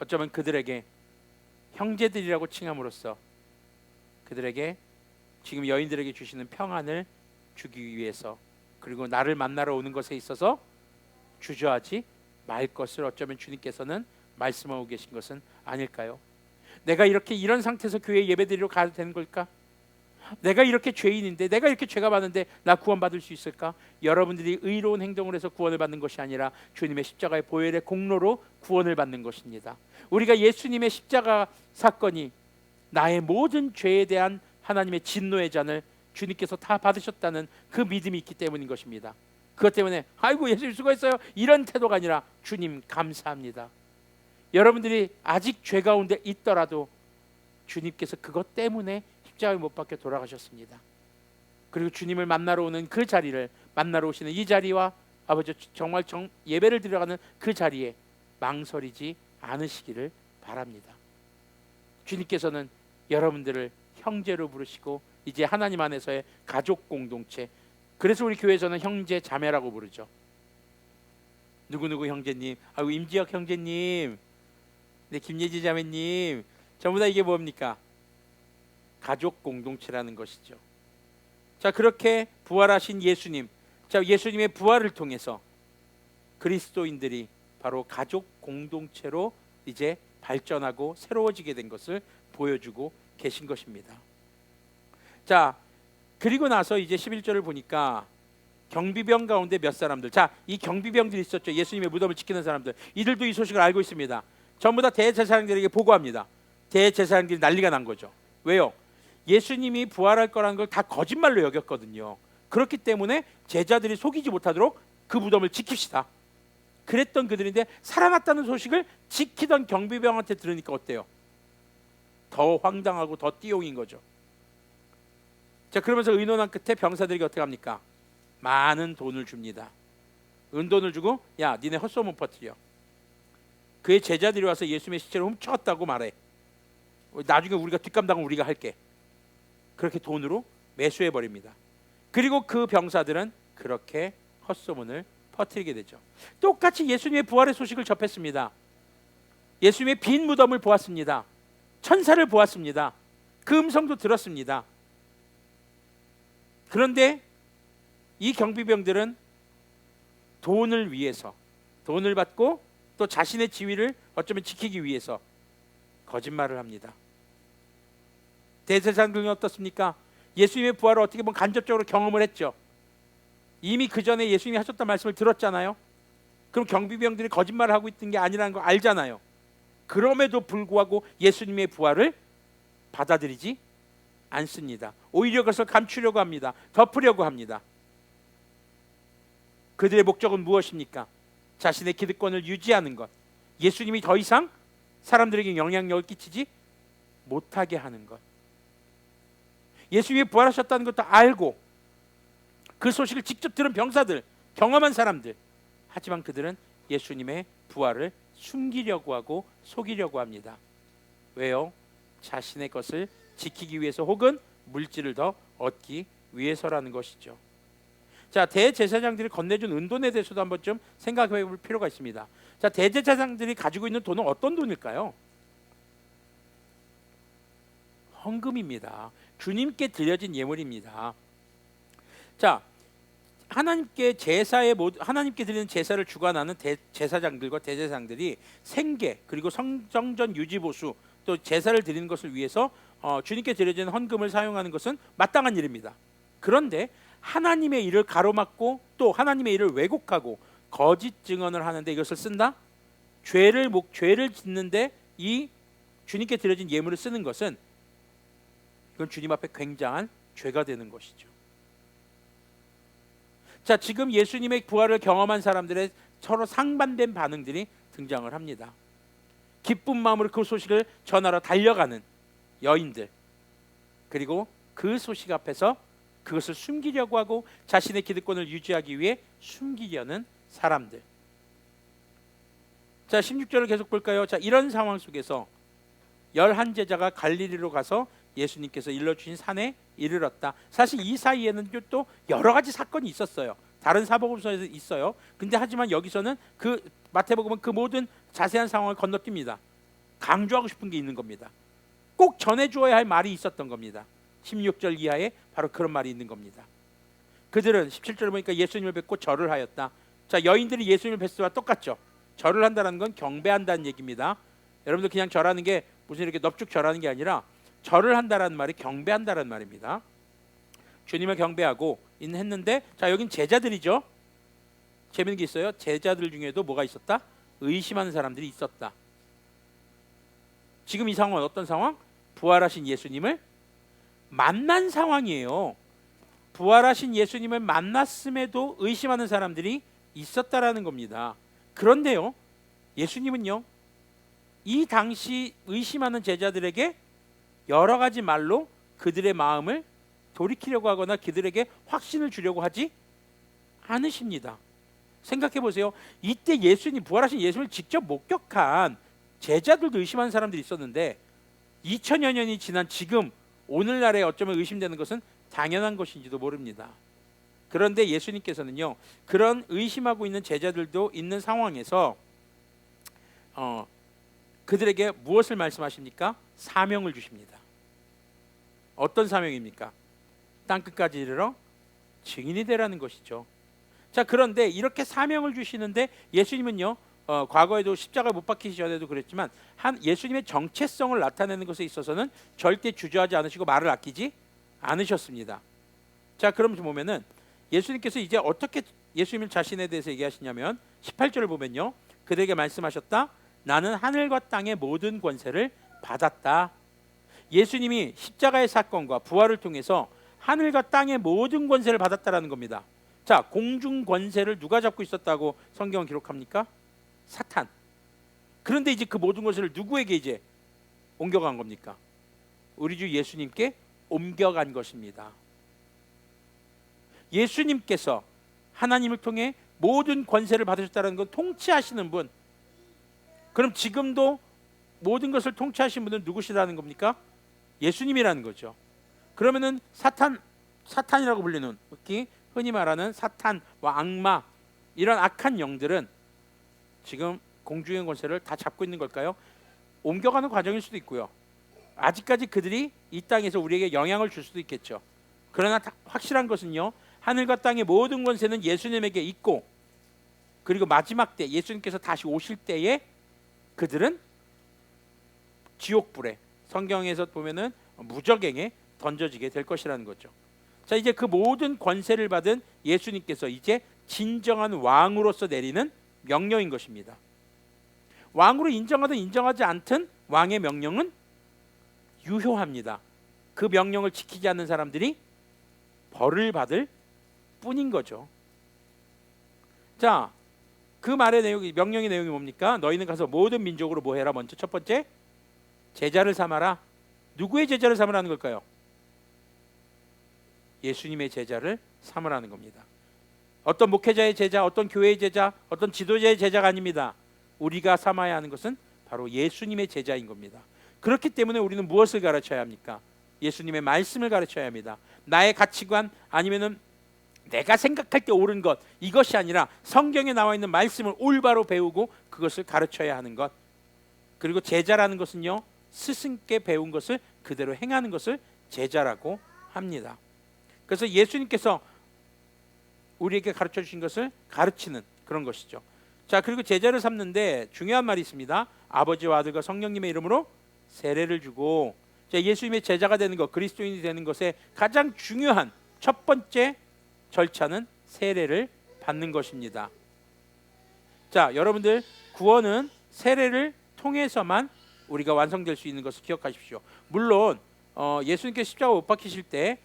어쩌면 그들에게 형제들이라고 칭함으로써 그들에게 지금 여인들에게 주시는 평안을 주기 위해서, 그리고 나를 만나러 오는 것에 있어서 주저하지 말 것을 어쩌면 주님께서는 말씀하고 계신 것은 아닐까요? 내가 이런 상태에서 교회 예배드리러 가도 되는 걸까? 내가 이렇게 죄인인데, 내가 이렇게 죄가 많은데 나 구원받을 수 있을까? 여러분들이 의로운 행동을 해서 구원을 받는 것이 아니라 주님의 십자가의 보혈의 공로로 구원을 받는 것입니다. 우리가 예수님의 십자가 사건이 나의 모든 죄에 대한 하나님의 진노의 잔을 주님께서 다 받으셨다는 그 믿음이 있기 때문인 것입니다. 그것 때문에 아이고 예수님 수고했어요 이런 태도가 아니라 주님 감사합니다. 여러분들이 아직 죄 가운데 있더라도 주님께서 그것 때문에 십자가에 못 박혀 돌아가셨습니다. 그리고 주님을 만나러 오는 그 자리를, 만나러 오시는 이 자리와 아버지 정말 예배를 드려가는 그 자리에 망설이지 않으시기를 바랍니다. 주님께서는 여러분들을 형제로 부르시고 이제 하나님 안에서의 가족 공동체, 그래서 우리 교회에서는 형제 자매라고 부르죠. 누구누구 형제님, 임지혁 형제님, 네, 김예지 자매님, 전부 다 이게 뭡니까? 가족 공동체라는 것이죠. 자, 그렇게 부활하신 예수님, 자, 예수님의 부활을 통해서 그리스도인들이 바로 가족 공동체로 이제 발전하고 새로워지게 된 것을 보여주고 계신 것입니다. 자, 그리고 나서 이제 11절을 보니까 경비병 가운데 몇 사람들, 자, 이 경비병들이 있었죠. 예수님의 무덤을 지키는 사람들, 이들도 이 소식을 알고 있습니다. 전부 다 대제사장들에게 보고합니다. 대제사장들이 난리가 난 거죠. 왜요? 예수님이 부활할 거라는 걸 다 거짓말로 여겼거든요. 그렇기 때문에 제자들이 속이지 못하도록 그 무덤을 지킵시다. 그랬던 그들인데 살아났다는 소식을 지키던 경비병한테 들으니까 어때요? 더 황당하고 더 띠용인 거죠. 자, 그러면서 의논한 끝에 병사들에게 어떻게 합니까? 많은 돈을 줍니다. 은돈을 주고, 야, 니네 헛소문 퍼뜨려. 그의 제자들이 와서 예수님의 시체를 훔쳐갔다고 말해. 나중에 우리가 뒷감당은 우리가 할게. 그렇게 돈으로 매수해 버립니다. 그리고 그 병사들은 그렇게 헛소문을 퍼뜨리게 되죠. 똑같이 예수님의 부활의 소식을 접했습니다. 예수님의 빈 무덤을 보았습니다. 천사를 보았습니다. 그 음성도 들었습니다. 그런데 이 경비병들은 돈을 위해서, 돈을 받고 또 자신의 지위를 어쩌면 지키기 위해서 거짓말을 합니다. 대제사장들은 어떻습니까? 예수님의 부활을 어떻게 보면 간접적으로 경험을 했죠. 이미 그 전에 예수님이 하셨던 말씀을 들었잖아요. 그럼 경비병들이 거짓말을 하고 있던 게 아니라는 걸 알잖아요. 그럼에도 불구하고 예수님의 부활을 받아들이지 않습니다. 오히려 그것을 감추려고 합니다. 덮으려고 합니다. 그들의 목적은 무엇입니까? 자신의 기득권을 유지하는 것, 예수님이 더 이상 사람들에게 영향력을 끼치지 못하게 하는 것. 예수님이 부활하셨다는 것도 알고 그 소식을 직접 들은 병사들, 경험한 사람들, 하지만 그들은 예수님의 부활을 숨기려고 하고 속이려고 합니다. 왜요? 자신의 것을 지키기 위해서 혹은 물질을 더 얻기 위해서라는 것이죠. 자, 대제사장들이 건네준 은돈에 대해서도 한번 좀 생각해 볼 필요가 있습니다. 자, 대제사장들이 가지고 있는 돈은 어떤 돈일까요? 헌금입니다. 주님께 드려진 예물입니다. 자, 하나님께 드리는 제사를 주관하는 제사장들과 대제사장들이 생계 그리고 성전 유지 보수 또 제사를 드리는 것을 위해서 주님께 드려지는 헌금을 사용하는 것은 마땅한 일입니다. 그런데 하나님의 일을 가로막고 또 하나님의 일을 왜곡하고 거짓 증언을 하는데 이것을 쓴다? 죄를 짓는데 이 주님께 드려진 예물을 쓰는 것은 이건 주님 앞에 굉장한 죄가 되는 것이죠. 자, 지금 예수님의 부활을 경험한 사람들의 서로 상반된 반응들이 등장을 합니다. 기쁜 마음으로 그 소식을 전하러 달려가는 여인들, 그리고 그 소식 앞에서 그것을 숨기려고 하고 자신의 기득권을 유지하기 위해 숨기려는 사람들. 자, 16절을 계속 볼까요? 자, 이런 상황 속에서 11제자가 갈릴리로 가서 예수님께서 일러주신 산에 이르렀다. 사실 이 사이에는 또 여러 가지 사건이 있었어요. 다른 사복음서에서 있어요. 근데 하지만 여기서는 그 마태복음은 그 모든 자세한 상황을 건너뜁니다. 강조하고 싶은 게 있는 겁니다. 꼭 전해주어야 할 말이 있었던 겁니다. 16절 이하에 바로 그런 말이 있는 겁니다. 그들은 17절을 보니까 예수님을 뵙고 절을 하였다. 자, 여인들이 예수님을 뵀을 때와 똑같죠. 절을 한다는 건 경배한다는 얘기입니다. 여러분들 그냥 절하는 게 무슨 이렇게 넙죽 절하는 게 아니라 절을 한다라는 말이 경배한다라는 말입니다. 주님을 경배하고 했는데, 자, 여긴 제자들이죠. 재밌는 게 있어요. 제자들 중에도 뭐가 있었다? 의심하는 사람들이 있었다. 지금 이 상황은 어떤 상황? 부활하신 예수님을 만난 상황이에요. 부활하신 예수님을 만났음에도 의심하는 사람들이 있었다라는 겁니다. 그런데요, 예수님은요, 이 당시 의심하는 제자들에게 여러 가지 말로 그들의 마음을 돌이키려고 하거나 그들에게 확신을 주려고 하지 않으십니다. 생각해 보세요. 이때 부활하신 예수님을 직접 목격한 제자들도 의심하는 사람들이 있었는데 2000여 년이 지난 지금 오늘날에 어쩌면 의심되는 것은 당연한 것인지도 모릅니다. 그런데 예수님께서는요, 그런 의심하고 있는 제자들도 있는 상황에서 그들에게 무엇을 말씀하십니까? 사명을 주십니다. 어떤 사명입니까? 땅끝까지 이르러 증인이 되라는 것이죠. 자, 그런데 이렇게 사명을 주시는데 예수님은요, 과거에도 십자가 못 박히기 전에도 그랬지만 예수님의 정체성을 나타내는 것에 있어서는 절대 주저하지 않으시고 말을 아끼지 않으셨습니다. 자, 그럼 보면은 예수님께서 이제 어떻게 예수님 자신에 대해서 얘기하시냐면 18절을 보면요, 그들에게 말씀하셨다. 나는 하늘과 땅의 모든 권세를 받았다. 예수님이 십자가의 사건과 부활을 통해서 하늘과 땅의 모든 권세를 받았다라는 겁니다. 자, 공중 권세를 누가 잡고 있었다고 성경은 기록합니까? 사탄. 그런데 이제 그 모든 권세를 누구에게 이제 옮겨간 겁니까? 우리 주 예수님께 옮겨간 것입니다. 예수님께서 하나님을 통해 모든 권세를 받으셨다는 건 통치하시는 분. 그럼 지금도 모든 것을 통치하신 분은 누구시라는 겁니까? 예수님이라는 거죠. 그러면은 사탄이라고 불리는, 흔히 말하는 사탄과 악마, 이런 악한 영들은 지금 공중의 권세를 다 잡고 있는 걸까요? 옮겨가는 과정일 수도 있고요. 아직까지 그들이 이 땅에서 우리에게 영향을 줄 수도 있겠죠. 그러나 확실한 것은요, 하늘과 땅의 모든 권세는 예수님에게 있고, 그리고 마지막 때 예수님께서 다시 오실 때에 그들은 지옥불에, 성경에서 보면은 무저갱에 던져지게 될 것이라는 거죠. 자, 이제 그 모든 권세를 받은 예수님께서 이제 진정한 왕으로서 내리는 명령인 것입니다. 왕으로 인정하든 인정하지 않든 왕의 명령은 유효합니다. 그 명령을 지키지 않는 사람들이 벌을 받을 뿐인 거죠. 자, 그 말의 내용이, 명령의 내용이 뭡니까? 너희는 가서 모든 민족으로 뭐 해라? 먼저 첫 번째, 제자를 삼아라. 누구의 제자를 삼으라는 걸까요? 예수님의 제자를 삼으라는 겁니다. 어떤 목회자의 제자, 어떤 교회의 제자, 어떤 지도자의 제자가 아닙니다. 우리가 삼아야 하는 것은 바로 예수님의 제자인 겁니다. 그렇기 때문에 우리는 무엇을 가르쳐야 합니까? 예수님의 말씀을 가르쳐야 합니다. 나의 가치관, 아니면은 내가 생각할 때 옳은 것, 이것이 아니라 성경에 나와 있는 말씀을 올바로 배우고 그것을 가르쳐야 하는 것. 그리고 제자라는 것은요, 스승께 배운 것을 그대로 행하는 것을 제자라고 합니다. 그래서 예수님께서 우리에게 가르쳐 주신 것을 가르치는 그런 것이죠. 자, 그리고 제자를 삼는데 중요한 말이 있습니다. 아버지와 아들과 성령님의 이름으로 세례를 주고, 자, 예수님의 제자가 되는 것, 그리스도인이 되는 것의 가장 중요한 첫 번째 절차는 세례를 받는 것입니다. 자, 여러분들, 구원은 세례를 통해서만 우리가 완성될 수 있는 것을 기억하십시오. 물론 예수님께서 십자가 못 박히실 때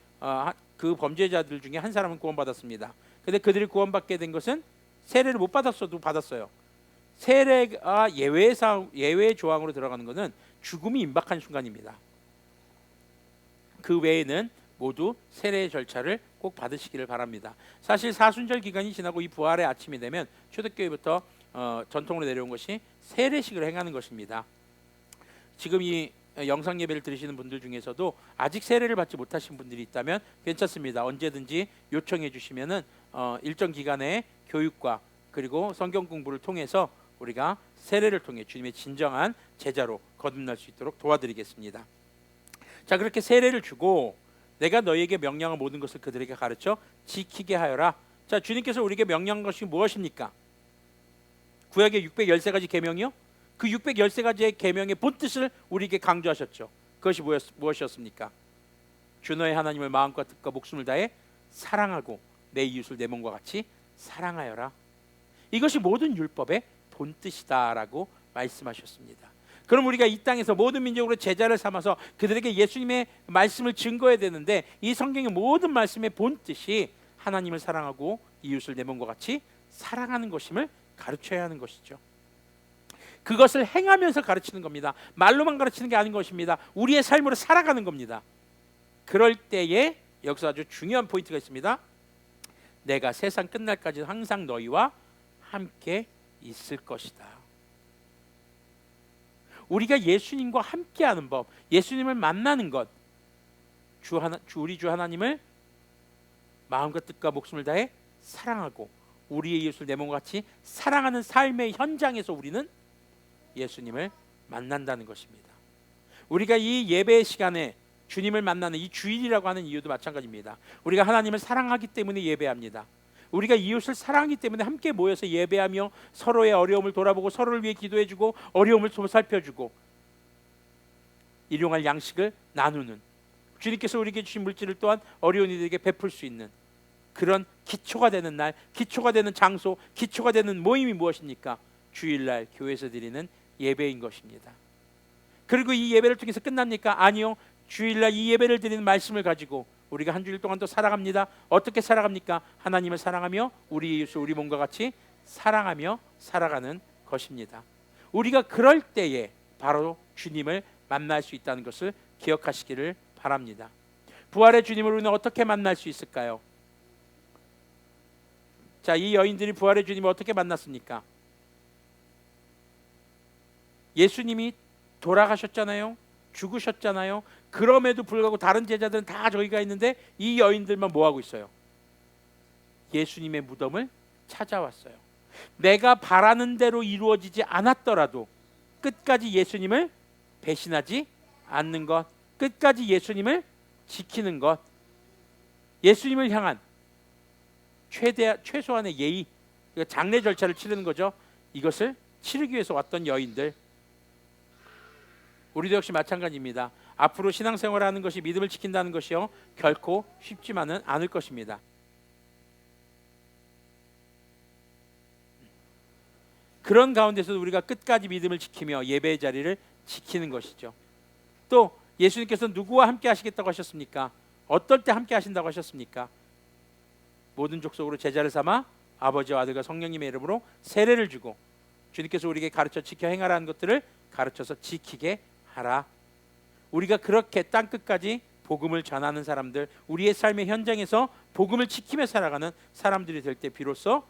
그 범죄자들 중에 한 사람은 구원받았습니다. 근데 그들이 구원받게 된 것은 세례를 못 받았어도 받았어요. 세례가 예외 조항으로 들어가는 것은 죽음이 임박한 순간입니다. 그 외에는 모두 세례의 절차를 꼭 받으시기를 바랍니다. 사실 사순절 기간이 지나고 이 부활의 아침이 되면 초대교회부터 전통으로 내려온 것이 세례식을 행하는 것입니다. 지금 이 영상 예배를 들으시는 분들 중에서도 아직 세례를 받지 못하신 분들이 있다면 괜찮습니다. 언제든지 요청해 주시면은 일정 기간의 교육과 그리고 성경 공부를 통해서 우리가 세례를 통해 주님의 진정한 제자로 거듭날 수 있도록 도와드리겠습니다. 자, 그렇게 세례를 주고 내가 너희에게 명령한 모든 것을 그들에게 가르쳐 지키게 하여라. 자, 주님께서 우리에게 명령한 것이 무엇입니까? 구약의 613가지 계명이요? 그 613가지의 계명의 본뜻을 우리에게 강조하셨죠. 그것이 무엇이었습니까? 주 너의 하나님을 마음과 뜻과 목숨을 다해 사랑하고 내 이웃을 내 몸과 같이 사랑하여라. 이것이 모든 율법의 본뜻이다라고 말씀하셨습니다. 그럼 우리가 이 땅에서 모든 민족으로 제자를 삼아서 그들에게 예수님의 말씀을 증거해야 되는데, 이 성경의 모든 말씀의 본뜻이 하나님을 사랑하고 이웃을 내 몸과 같이 사랑하는 것임을 가르쳐야 하는 것이죠. 그것을 행하면서 가르치는 겁니다. 말로만 가르치는 게 아닌 것입니다. 우리의 삶으로 살아가는 겁니다. 그럴 때에 여기서 아주 중요한 포인트가 있습니다. 내가 세상 끝날까지 항상 너희와 함께 있을 것이다. 우리가 예수님과 함께하는 법, 예수님을 만나는 것, 우리 주 하나님을 마음과 뜻과 목숨을 다해 사랑하고 우리의 이웃을 내 몸과 같이 사랑하는 삶의 현장에서 우리는 예수님을 만난다는 것입니다. 우리가 이 예배 시간에 주님을 만나는 이 주일이라고 하는 이유도 마찬가지입니다. 우리가 하나님을 사랑하기 때문에 예배합니다. 우리가 이웃을 사랑하기 때문에 함께 모여서 예배하며 서로의 어려움을 돌아보고 서로를 위해 기도해주고 어려움을 보살펴주고 일용할 양식을 나누는, 주님께서 우리에게 주신 물질을 또한 어려운 이들에게 베풀 수 있는 그런 기초가 되는 날, 기초가 되는 장소, 기초가 되는 모임이 무엇입니까? 주일날 교회에서 드리는 예배인 것입니다. 그리고 이 예배를 통해서 끝납니까? 아니요. 주일날 이 예배를 드리는 말씀을 가지고 우리가 한 주일 동안 또 살아갑니다. 어떻게 살아갑니까? 하나님을 사랑하며 우리 이웃을 우리 몸과 같이 사랑하며 살아가는 것입니다. 우리가 그럴 때에 바로 주님을 만날 수 있다는 것을 기억하시기를 바랍니다. 부활의 주님을 우리는 어떻게 만날 수 있을까요? 자, 이 여인들이 부활의 주님을 어떻게 만났습니까? 예수님이 돌아가셨잖아요. 죽으셨잖아요. 그럼에도 불구하고 다른 제자들은 다 저기가 있는데 이 여인들만 뭐하고 있어요? 예수님의 무덤을 찾아왔어요. 내가 바라는 대로 이루어지지 않았더라도 끝까지 예수님을 배신하지 않는 것, 끝까지 예수님을 지키는 것, 예수님을 향한 최소한의 예의, 장례 절차를 치르는 거죠. 이것을 치르기 위해서 왔던 여인들, 우리도 역시 마찬가지입니다. 앞으로 신앙생활을 하는 것이, 믿음을 지킨다는 것이요, 결코 쉽지만은 않을 것입니다. 그런 가운데서도 우리가 끝까지 믿음을 지키며 예배의 자리를 지키는 것이죠. 또 예수님께서 누구와 함께 하시겠다고 하셨습니까? 어떨 때 함께 하신다고 하셨습니까? 모든 족속으로 제자를 삼아 아버지와 아들과 성령님의 이름으로 세례를 주고 주님께서 우리에게 가르쳐 지켜 행하라는 것들을 가르쳐서 지키게 하라. 우리가 그렇게 땅끝까지 복음을 전하는 사람들, 우리의 삶의 현장에서 복음을 지키며 살아가는 사람들이 될 때 비로소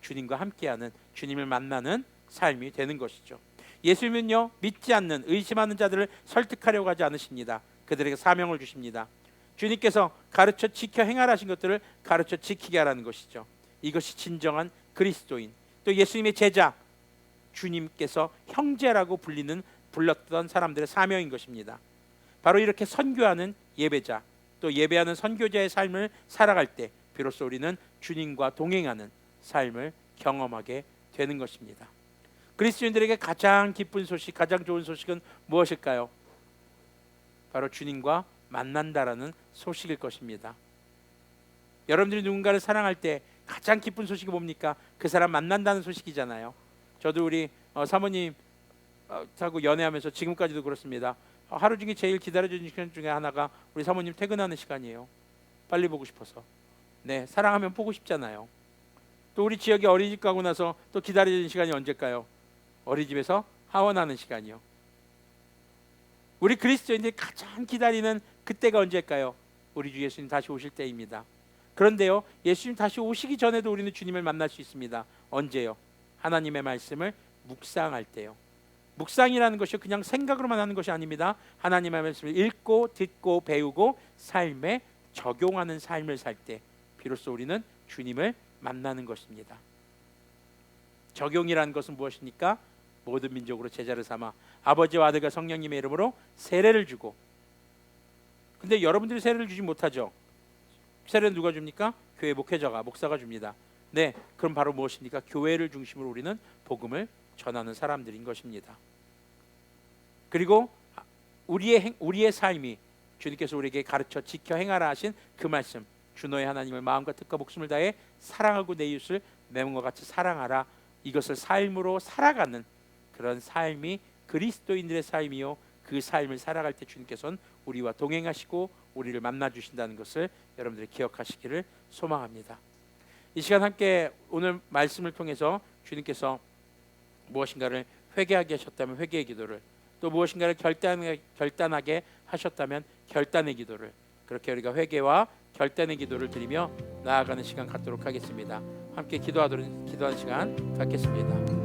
주님과 함께하는, 주님을 만나는 삶이 되는 것이죠. 예수님은요, 믿지 않는, 의심하는 자들을 설득하려고 하지 않으십니다. 그들에게 사명을 주십니다. 주님께서 가르쳐 지켜 행하라 하신 것들을 가르쳐 지키게 하라는 것이죠. 이것이 진정한 그리스도인, 또 예수님의 제자, 주님께서 형제라고 불렀던 사람들의 사명인 것입니다. 바로 이렇게 선교하는 예배자, 또 예배하는 선교자의 삶을 살아갈 때 비로소 우리는 주님과 동행하는 삶을 경험하게 되는 것입니다. 그리스도인들에게 가장 기쁜 소식, 가장 좋은 소식은 무엇일까요? 바로 주님과 만난다라는 소식일 것입니다. 여러분들이 누군가를 사랑할 때 가장 기쁜 소식이 뭡니까? 그 사람 만난다는 소식이잖아요. 저도 우리 사모님 하고 연애하면서 지금까지도 그렇습니다. 하루 중에 제일 기다려주는 시간 중에 하나가 우리 사모님 퇴근하는 시간이에요. 빨리 보고 싶어서. 네, 사랑하면 보고 싶잖아요. 또 우리 지역에 어린이집 가고 나서 또 기다려주는 시간이 언제일까요? 어린이집에서 하원하는 시간이요. 우리 그리스도인들이 가장 기다리는 그때가 언제일까요? 우리 주 예수님 다시 오실 때입니다. 그런데요, 예수님 다시 오시기 전에도 우리는 주님을 만날 수 있습니다. 언제요? 하나님의 말씀을 묵상할 때요. 묵상이라는 것이 그냥 생각으로만 하는 것이 아닙니다. 하나님의 말씀을 읽고 듣고 배우고 삶에 적용하는 삶을 살 때 비로소 우리는 주님을 만나는 것입니다. 적용이라는 것은 무엇입니까? 모든 민족으로 제자를 삼아 아버지와 아들과 성령님의 이름으로 세례를 주고. 근데 여러분들이 세례를 주지 못하죠. 세례는 누가 줍니까? 교회 목회자가, 목사가 줍니다. 네, 그럼 바로 무엇입니까? 교회를 중심으로 우리는 복음을 전하는 사람들인 것입니다. 그리고 우리의 삶이 주님께서 우리에게 가르쳐 지켜 행하라 하신 그 말씀, 주 너의 하나님을 마음과 뜻과 목숨을 다해 사랑하고 내 이웃을 내 몸과 같이 사랑하라, 이것을 삶으로 살아가는 그런 삶이 그리스도인들의 삶이요, 그 삶을 살아갈 때 주님께서는 우리와 동행하시고 우리를 만나 주신다는 것을 여러분들이 기억하시기를 소망합니다. 이 시간 함께 오늘 말씀을 통해서 주님께서 무엇인가를 회개하게 하셨다면 회개의 기도를, 또 무엇인가를 결단하게 하셨다면 결단의 기도를, 그렇게 우리가 회개와 결단의 기도를 드리며 나아가는 시간 갖도록 하겠습니다. 함께 기도하는 시간 갖겠습니다.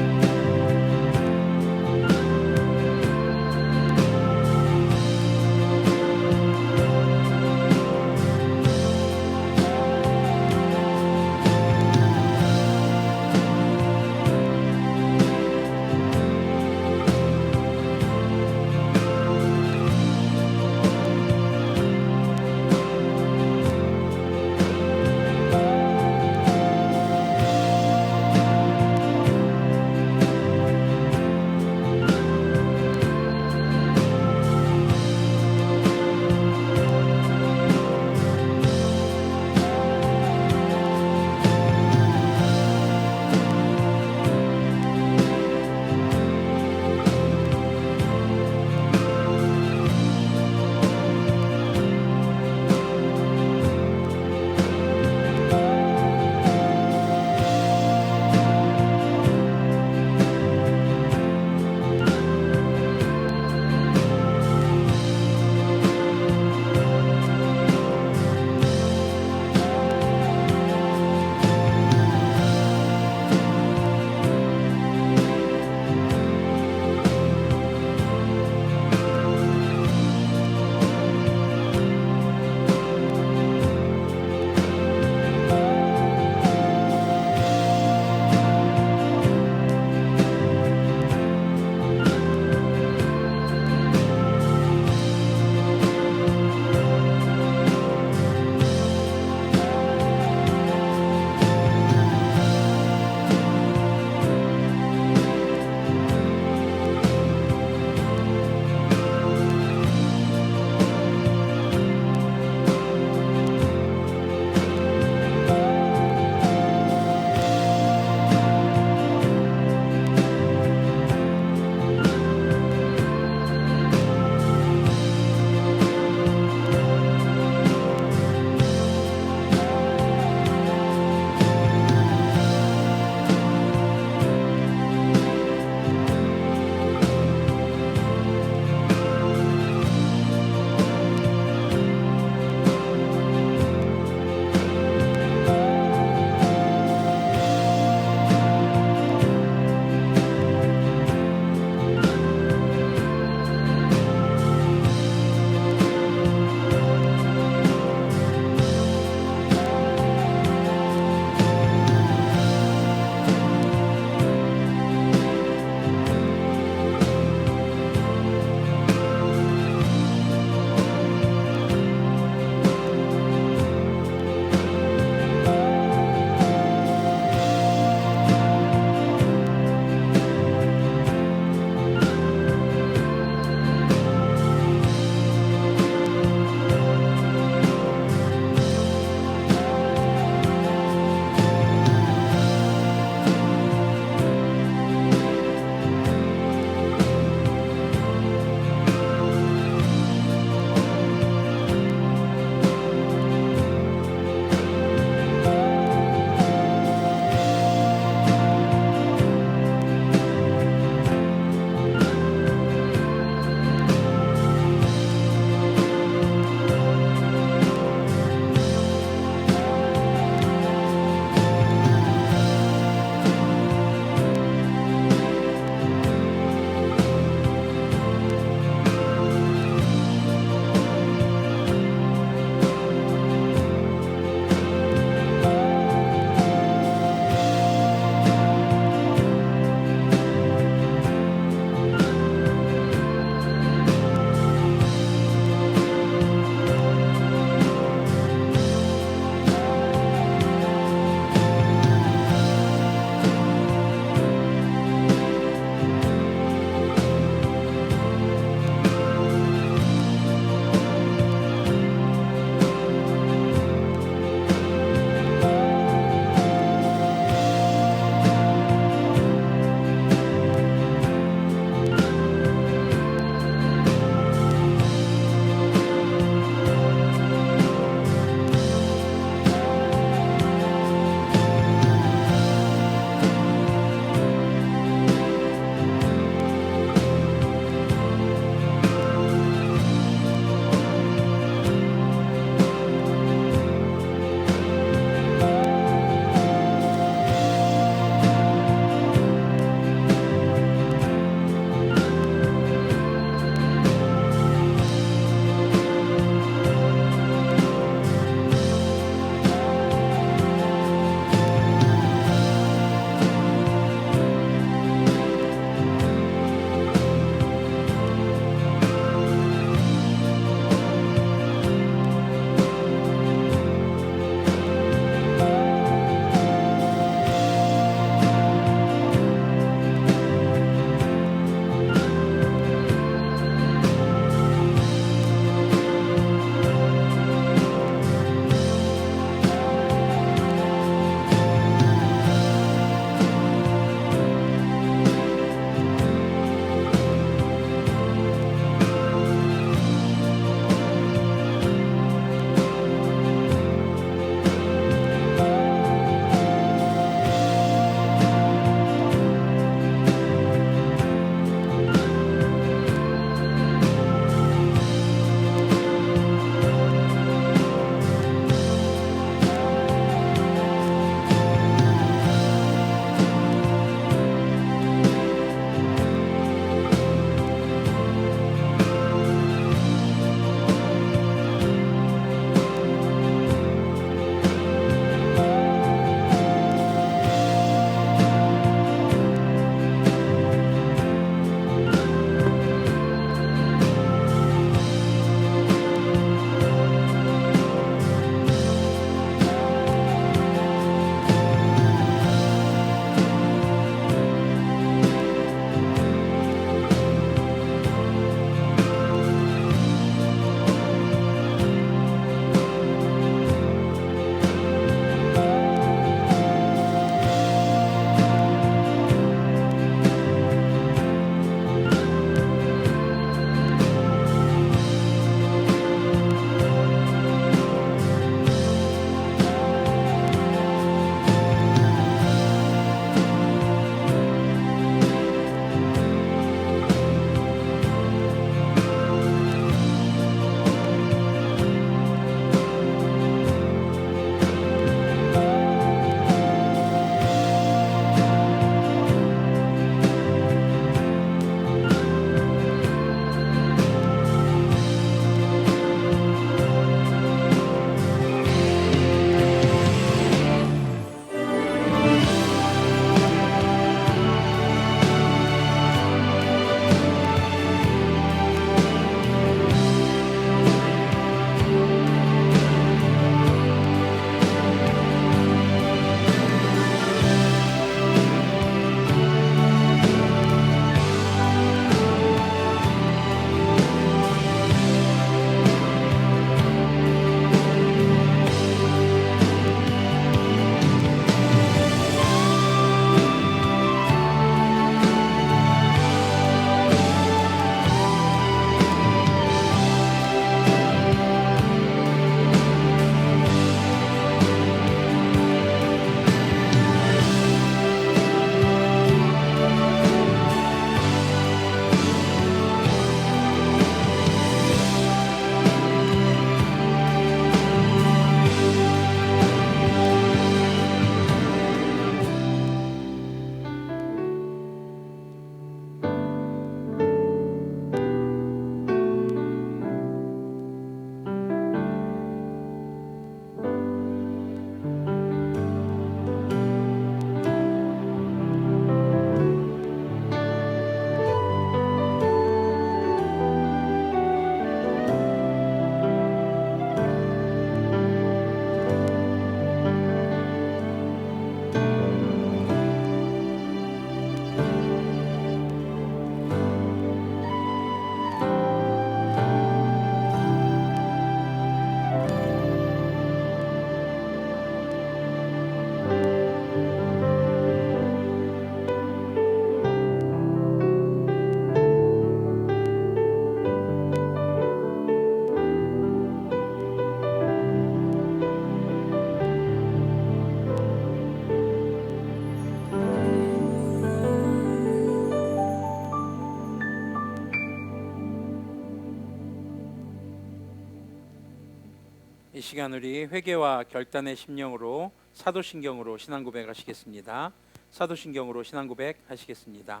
이 시간 우리 회개와 결단의 심령으로 사도신경으로 신앙 고백하시겠습니다. 사도신경으로 신앙 고백하시겠습니다.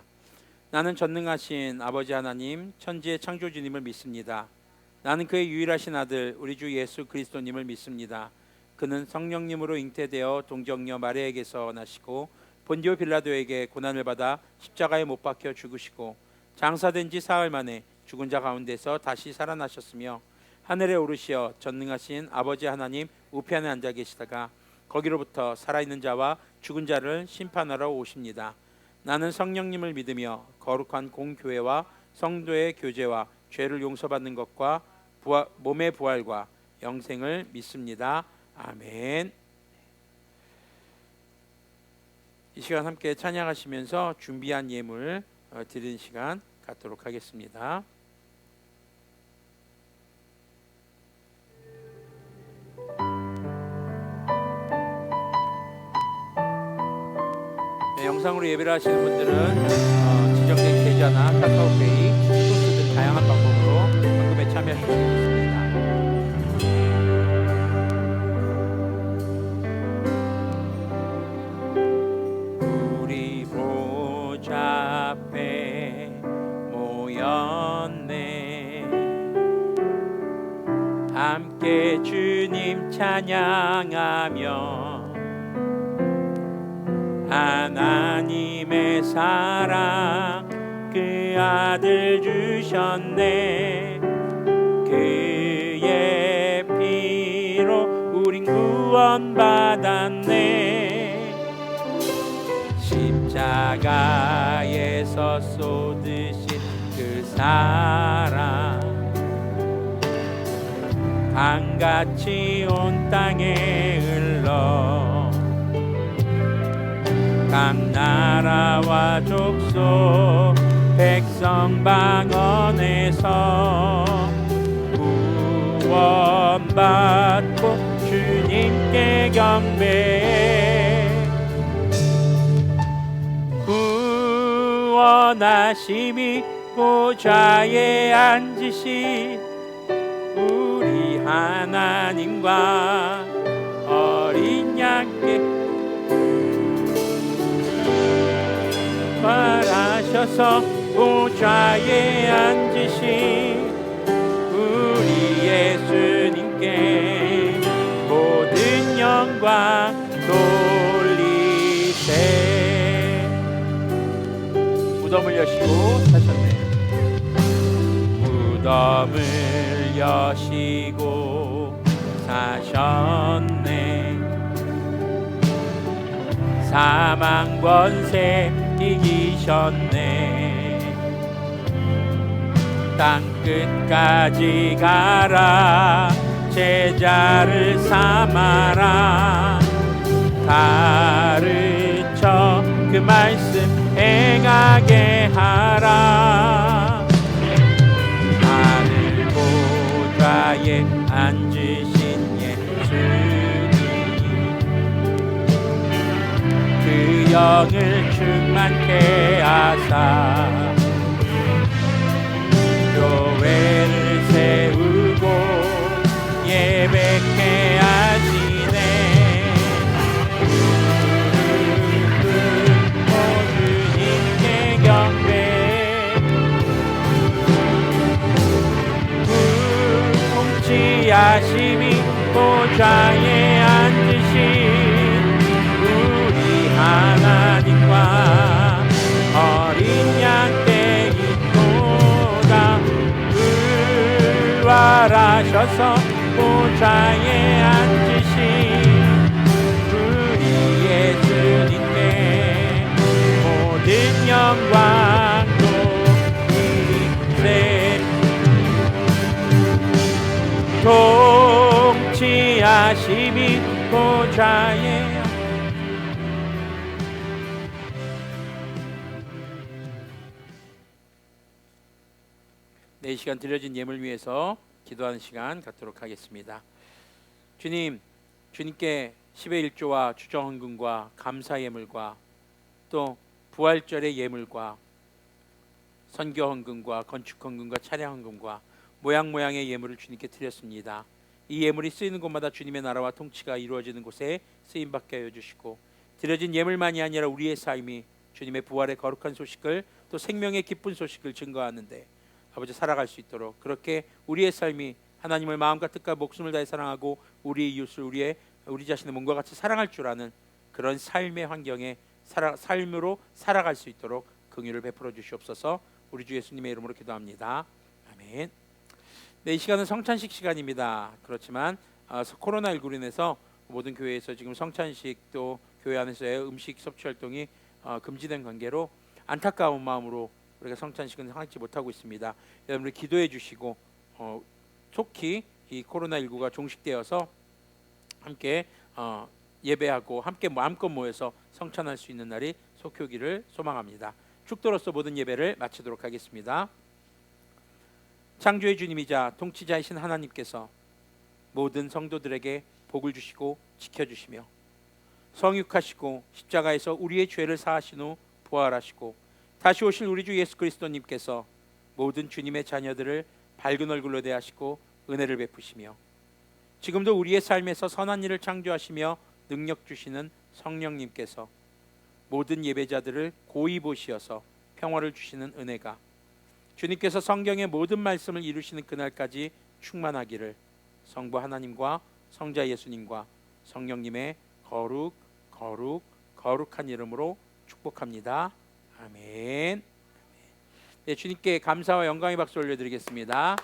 나는 전능하신 아버지 하나님, 천지의 창조주님을 믿습니다. 나는 그의 유일하신 아들 우리 주 예수 그리스도님을 믿습니다. 그는 성령님으로 잉태되어 동정녀 마리아에게서 나시고 본디오 빌라도에게 고난을 받아 십자가에 못 박혀 죽으시고 장사된 지 사흘 만에 죽은 자 가운데서 다시 살아나셨으며 하늘에 오르시어 전능하신 아버지 하나님 우편에 앉아 계시다가 거기로부터 살아있는 자와 죽은 자를 심판하러 오십니다. 나는 성령님을 믿으며 거룩한 공교회와 성도의 교제와 죄를 용서받는 것과 몸의 부활과 영생을 믿습니다. 아멘. 이 시간 함께 찬양하시면서 준비한 예물 드리는 시간 갖도록 하겠습니다. 영상으로 예배를 하시는 분들은 지정된 계좌나 카카오페이, 소스 등 다양한 방법으로 헌금에 참여하실 수 있습니다. 우리 보좌 앞에 모였네. 함께 주님 찬양하며 하나님의 사랑 그 아들 주셨네. 그의 피로 우린 구원받았네. 십자가에서 쏟으신 그 사랑 강같이 온 땅에 흘러 각 나라와 족속 백성 방언에서 구원받고 주님께 경배해. 구원하심이 보좌에 앉으신 우리 하나님과 어린 양께 부활하셔서 보좌에 앉으신 우리 예수님께 모든 영광 돌리세. 무덤을 여시고 사셨네. 무덤을 여시고 사셨네. 사망 권세 이기셨네. 땅 끝까지 가라 제자를 삼아라. 가르쳐 그 말씀 행하게 하라. 하늘 보좌에 앉으신 예수님 그 영을 충만케 하사 교회를 세우고 예배케 하시네. 무릎 주님께 경배. 통치하심이 보좌에 앉으신 하나님과 어린 양께 있도다. 부활하셔서 보좌에 앉으신 우리 예수님께 모든 영광도 이세. 통치하심이 보좌에. 이 시간 드려진 예물 위해서 기도하는 시간 갖도록 하겠습니다. 주님, 주님께 10의 1조와 주정헌금과 감사 예물과 또 부활절의 예물과 선교 헌금과 건축 헌금과 차량 헌금과 모양의 예물을 주님께 드렸습니다. 이 예물이 쓰이는 곳마다 주님의 나라와 통치가 이루어지는 곳에 쓰임 받게 하여 주시고, 드려진 예물만이 아니라 우리의 삶이 주님의 부활의 거룩한 소식을, 또 생명의 기쁜 소식을 증거하는데 아버지 살아갈 수 있도록, 그렇게 우리의 삶이 하나님을 마음과 뜻과 목숨을 다해 사랑하고 우리 이웃을 우리 자신의 몸과 같이 사랑할 줄 아는 그런 삶의 환경에 삶으로 살아갈 수 있도록 긍휼을 베풀어 주시옵소서. 우리 주 예수님의 이름으로 기도합니다. 아멘. 네, 이 시간은 성찬식 시간입니다. 그렇지만 코로나19로 인해서 모든 교회에서 지금 성찬식도 교회 안에서의 음식 섭취 활동이 금지된 관계로 안타까운 마음으로 우리가 성찬식은 하지 못하고 있습니다. 여러분들 기도해 주시고 속히 이 코로나19가 종식되어서 함께 예배하고 함께 마음껏 모여서 성찬할 수 있는 날이 속히 오기를 소망합니다. 축도로서 모든 예배를 마치도록 하겠습니다. 창조의 주님이자 통치자이신 하나님께서 모든 성도들에게 복을 주시고 지켜주시며, 성육하시고 십자가에서 우리의 죄를 사하신 후 부활하시고 다시 오실 우리 주 예수 그리스도님께서 모든 주님의 자녀들을 밝은 얼굴로 대하시고 은혜를 베푸시며, 지금도 우리의 삶에서 선한 일을 창조하시며 능력 주시는 성령님께서 모든 예배자들을 고이 보시어서 평화를 주시는 은혜가 주님께서 성경의 모든 말씀을 이루시는 그날까지 충만하기를 성부 하나님과 성자 예수님과 성령님의 거룩한 이름으로 축복합니다. 아멘. 네, 주님께 감사와 영광의 박수 올려드리겠습니다.